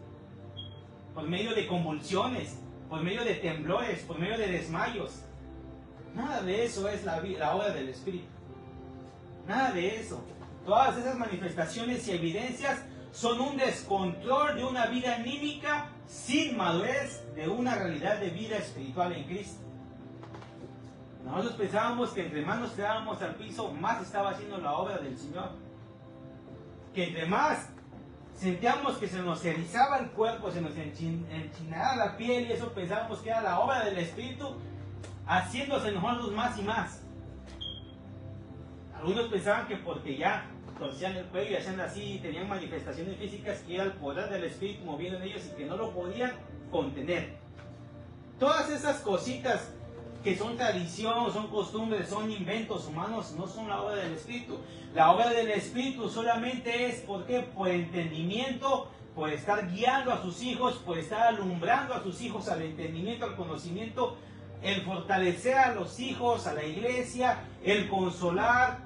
por medio de convulsiones, por medio de temblores, por medio de desmayos. Nada de eso es la obra del Espíritu. Nada de eso. Todas esas manifestaciones y evidencias son un descontrol de una vida anímica sin madurez de una realidad de vida espiritual en Cristo. Nosotros pensábamos que entre más nos quedábamos al piso, más estaba haciendo la obra del Señor. Que entre más sentíamos que se nos erizaba el cuerpo, se nos enchinaba la piel, y eso pensábamos que era la obra del Espíritu, haciéndose nosotros más y más. Algunos pensaban que porque ya torcían el cuello y hacían así, tenían manifestaciones físicas, que era el poder del Espíritu moviendo en ellos y que no lo podían contener. Todas esas cositas que son tradición, son costumbres, son inventos humanos, no son la obra del Espíritu. La obra del Espíritu solamente es, ¿por qué? Por entendimiento, por estar guiando a sus hijos, por estar alumbrando a sus hijos al entendimiento, al conocimiento, el fortalecer a los hijos, a la iglesia, el consolar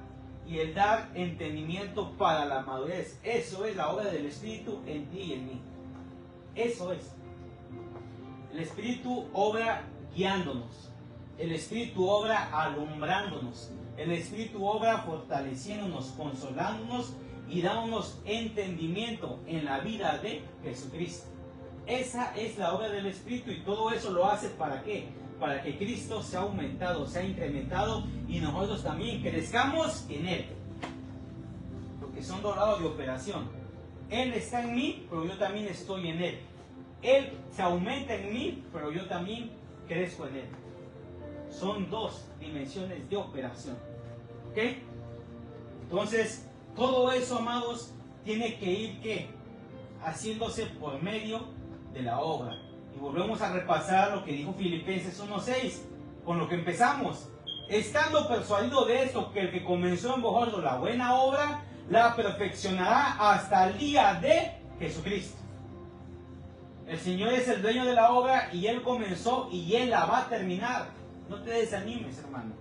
y el dar entendimiento para la madurez. Eso es la obra del Espíritu en ti y en mí. Eso es. El Espíritu obra guiándonos. El Espíritu obra alumbrándonos. El Espíritu obra fortaleciéndonos, consolándonos y dándonos entendimiento en la vida de Jesucristo. Esa es la obra del Espíritu, y todo eso lo hace ¿para qué? Para que Cristo sea aumentado, sea incrementado, y nosotros también crezcamos en Él. Porque son dos lados de operación. Él está en mí, pero yo también estoy en Él. Él se aumenta en mí, pero yo también crezco en Él. Son dos dimensiones de operación. ¿Ok? Entonces, todo eso, amados, tiene que ir ¿qué? Haciéndose por medio de la obra. Y volvemos a repasar lo que dijo Filipenses 1:6, con lo que empezamos. Estando persuadido de esto, que el que comenzó en vosotros la buena obra, la perfeccionará hasta el día de Jesucristo. El Señor es el dueño de la obra y Él comenzó y Él la va a terminar. No te desanimes, hermano.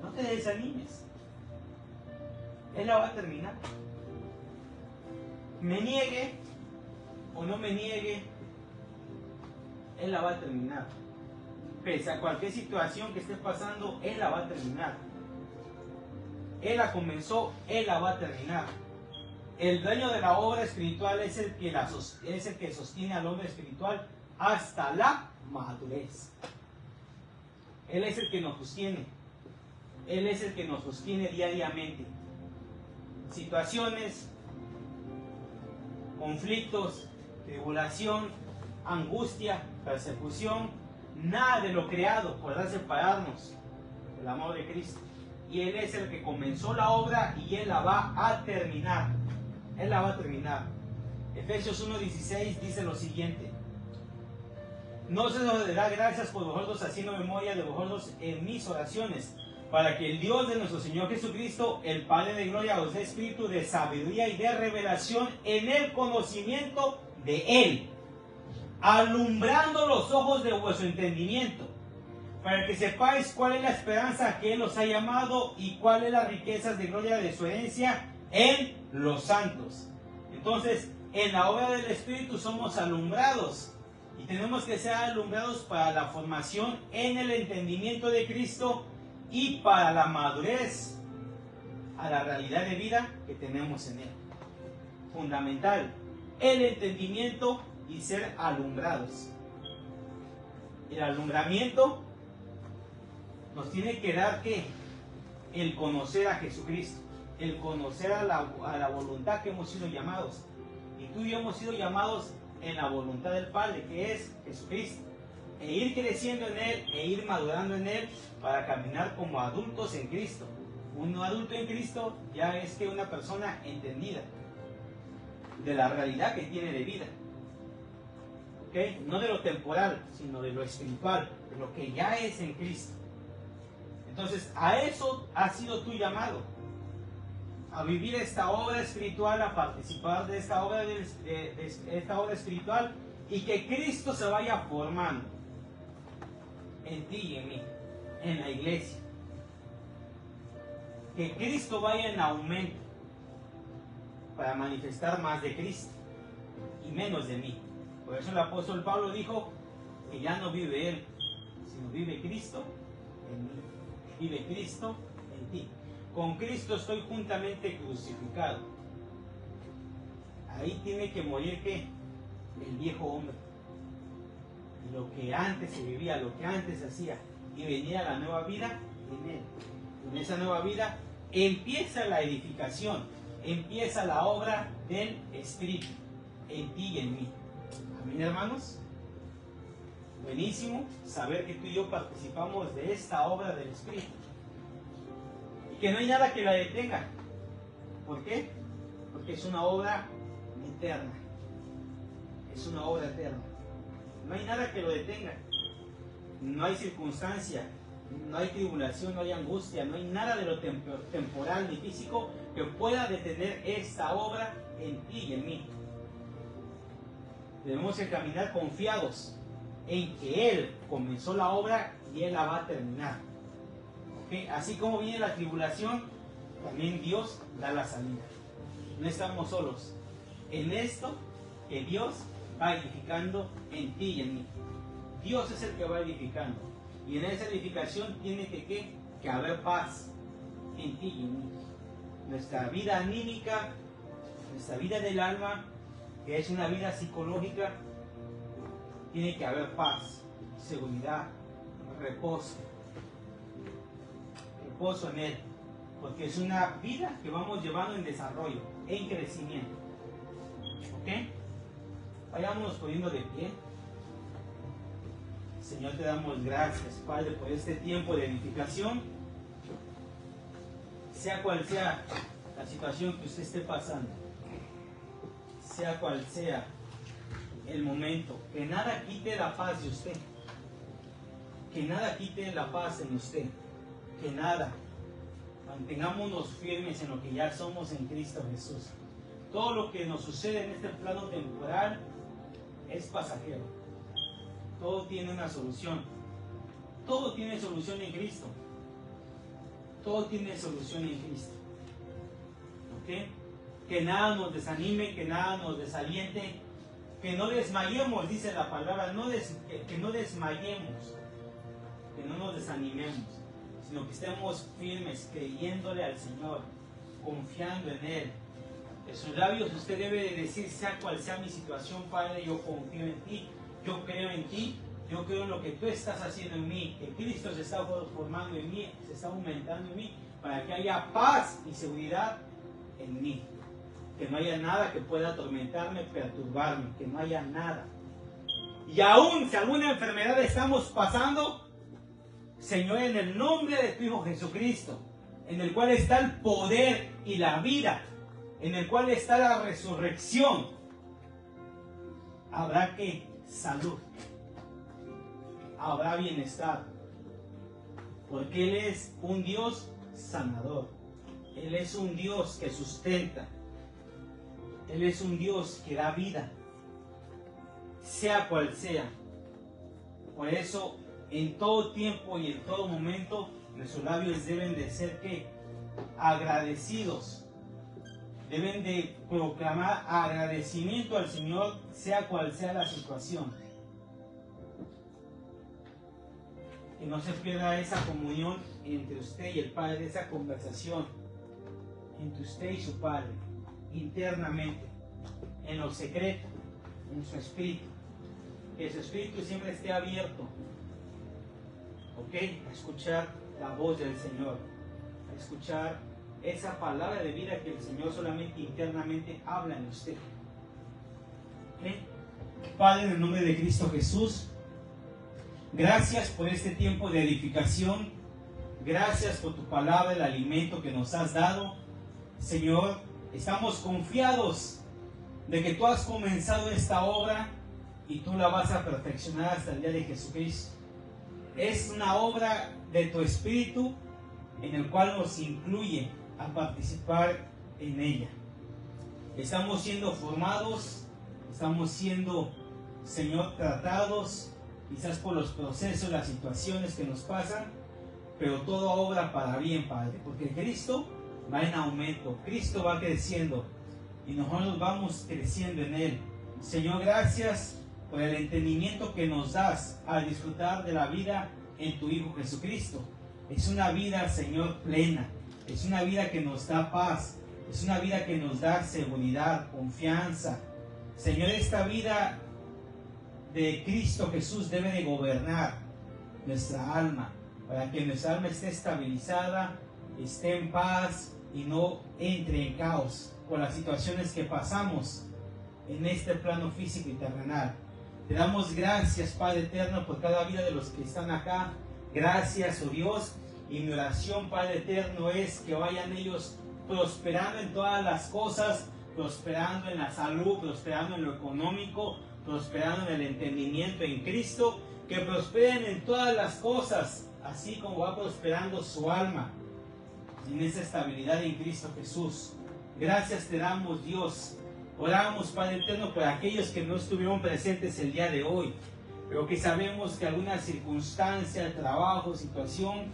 No te desanimes. Él la va a terminar. Me niegue o no me niegue, Él la va a terminar. Pese a cualquier situación que esté pasando, Él la va a terminar. Él la comenzó, Él la va a terminar. El dueño de la obra espiritual es el que sostiene al hombre espiritual hasta la madurez. Él es el que nos sostiene. Él es el que nos sostiene diariamente. Situaciones, conflictos, tribulación, angustia, persecución, nada de lo creado podrá separarnos del amor de Cristo. Y Él es el que comenzó la obra y Él la va a terminar. Él la va a terminar. Efesios 1:16 dice lo siguiente: no se os dará gracias por vosotros, haciendo memoria de vosotros en mis oraciones, para que el Dios de nuestro Señor Jesucristo, el Padre de gloria, os dé espíritu de sabiduría y de revelación en el conocimiento de Él, alumbrando los ojos de vuestro entendimiento, para que sepáis cuál es la esperanza a que Él os ha llamado y cuál es las riquezas de gloria de su herencia en los santos. Entonces, en la obra del Espíritu somos alumbrados, y tenemos que ser alumbrados para la formación en el entendimiento de Cristo y para la madurez a la realidad de vida que tenemos en Él. Fundamental, el entendimiento y ser alumbrados. El alumbramiento nos tiene que dar ¿qué? El conocer a Jesucristo, el conocer a la voluntad que hemos sido llamados. Y tú y yo hemos sido llamados en la voluntad del Padre, que es Jesucristo, e ir creciendo en Él, e ir madurando en Él, para caminar como adultos en Cristo. Un adulto en Cristo ya es que una persona entendida de la realidad que tiene de vida. ¿Okay? No de lo temporal, sino de lo espiritual, de lo que ya es en Cristo. Entonces, a eso ha sido tu llamado. A vivir esta obra espiritual, a participar de esta obra, esta obra espiritual, y que Cristo se vaya formando en ti y en mí, en la iglesia. Que Cristo vaya en aumento para manifestar más de Cristo y menos de mí. Por eso el apóstol Pablo dijo que ya no vive él, sino vive Cristo en mí. Vive Cristo en ti. Con Cristo estoy juntamente crucificado. Ahí tiene que morir ¿qué? El viejo hombre. Lo que antes se vivía, lo que antes se hacía, y venía la nueva vida en él. En esa nueva vida empieza la edificación, empieza la obra del Espíritu en ti y en mí. Amén, hermanos. Buenísimo saber que tú y yo participamos de esta obra del Espíritu y que no hay nada que la detenga. ¿Por qué? Porque es una obra eterna. Es una obra eterna. No hay nada que lo detenga. No hay circunstancia, no hay tribulación, no hay angustia, no hay nada de lo temporal ni físico que pueda detener esta obra en ti y en mí. Debemos de caminar confiados en que Él comenzó la obra y Él la va a terminar. ¿Okay? Así como viene la tribulación, también Dios da la salida. No estamos solos en esto que Dios va edificando en ti y en mí. Dios es el que va edificando. Y en esa edificación tiene que haber paz en ti y en mí. Nuestra vida anímica, nuestra vida del alma, que es una vida psicológica, tiene que haber paz, seguridad, reposo. Reposo en Él. Porque es una vida que vamos llevando en desarrollo, en crecimiento. ¿Ok? Vayámonos poniendo de pie. Señor, te damos gracias, Padre, por este tiempo de edificación. Sea cual sea la situación que usted esté pasando, sea cual sea el momento, que nada quite la paz de usted. Que nada quite la paz en usted. Que nada. Mantengámonos firmes en lo que ya somos en Cristo Jesús. Todo lo que nos sucede en este plano temporal es pasajero. Todo tiene una solución. Todo tiene solución en Cristo. Todo tiene solución en Cristo. ¿Ok? Que nada nos desanime, que nada nos desaliente, que no desmayemos, dice la palabra, que no desmayemos, que no nos desanimemos, sino que estemos firmes, creyéndole al Señor, confiando en Él. De sus labios usted debe de decir, sea cual sea mi situación, Padre, yo confío en ti. Yo creo en ti, yo creo en lo que tú estás haciendo en mí, que Cristo se está formando en mí, se está aumentando en mí, para que haya paz y seguridad en mí. Que no haya nada que pueda atormentarme, perturbarme, que no haya nada. Y aún si alguna enfermedad estamos pasando, Señor, en el nombre de tu Hijo Jesucristo, en el cual está el poder y la vida, en el cual está la resurrección, habrá salud, habrá bienestar, porque Él es un Dios sanador, Él es un Dios que sustenta, Él es un Dios que da vida, sea cual sea. Por eso, en todo tiempo y en todo momento, nuestros labios deben de ser agradecidos. Deben de proclamar agradecimiento al Señor, sea cual sea la situación. Que no se pierda esa comunión entre usted y el Padre, esa conversación entre usted y su Padre, internamente, en lo secreto, en su espíritu. Que su espíritu siempre esté abierto, ¿ok? A escuchar la voz del Señor, a escuchar esa palabra de vida que el Señor solamente internamente habla en usted. ¿Okay? Padre, en el nombre de Cristo Jesús, gracias por este tiempo de edificación. Gracias por tu palabra, el alimento que nos has dado. Señor, estamos confiados de que tú has comenzado esta obra y tú la vas a perfeccionar hasta el día de Jesucristo. Es una obra de tu Espíritu en el cual nos incluye a participar en ella. Estamos siendo formados, estamos siendo, Señor, tratados, quizás por los procesos, las situaciones que nos pasan, pero todo obra para bien, Padre, porque Cristo va en aumento, Cristo va creciendo y nosotros vamos creciendo en Él. Señor, gracias por el entendimiento que nos das al disfrutar de la vida en tu Hijo Jesucristo. Es una vida, Señor, plena, es una vida que nos da paz, es una vida que nos da seguridad, confianza. Señor, esta vida de Cristo Jesús debe de gobernar nuestra alma, para que nuestra alma esté estabilizada, esté en paz y no entre en caos por las situaciones que pasamos en este plano físico y terrenal. Te damos gracias, Padre eterno, por cada vida de los que están acá. Gracias, oh Dios, y mi oración, Padre eterno, es que vayan ellos prosperando en todas las cosas, prosperando en la salud, prosperando en lo económico, prosperando en el entendimiento en Cristo, que prosperen en todas las cosas, así como va prosperando su alma en esa estabilidad en Cristo Jesús. Gracias te damos, Dios. Oramos, Padre eterno, por aquellos que no estuvieron presentes el día de hoy, pero que sabemos que alguna circunstancia, trabajo, situación,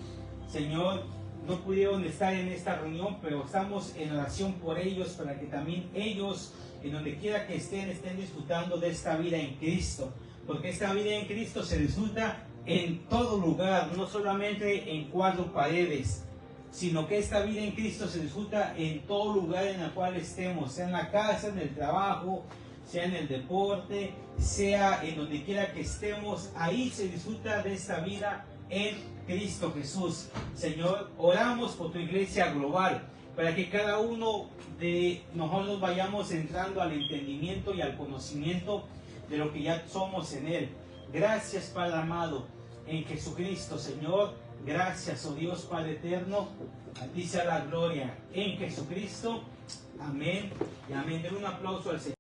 Señor, no pudieron estar en esta reunión, pero estamos en oración por ellos, para que también ellos, en donde quiera que estén disfrutando de esta vida en Cristo, porque esta vida en Cristo se disfruta en todo lugar, no solamente en cuatro paredes, sino que esta vida en Cristo se disfruta en todo lugar en el cual estemos, sea en la casa, en el trabajo, sea en el deporte, sea en donde quiera que estemos. Ahí se disfruta de esta vida en Cristo Jesús. Señor, oramos por tu iglesia global, para que cada uno de nosotros vayamos entrando al entendimiento y al conocimiento de lo que ya somos en Él. Gracias, Padre amado, en Jesucristo, Señor. Gracias, oh Dios Padre eterno. A ti sea la gloria en Jesucristo. Amén y amén. Den un aplauso al Señor.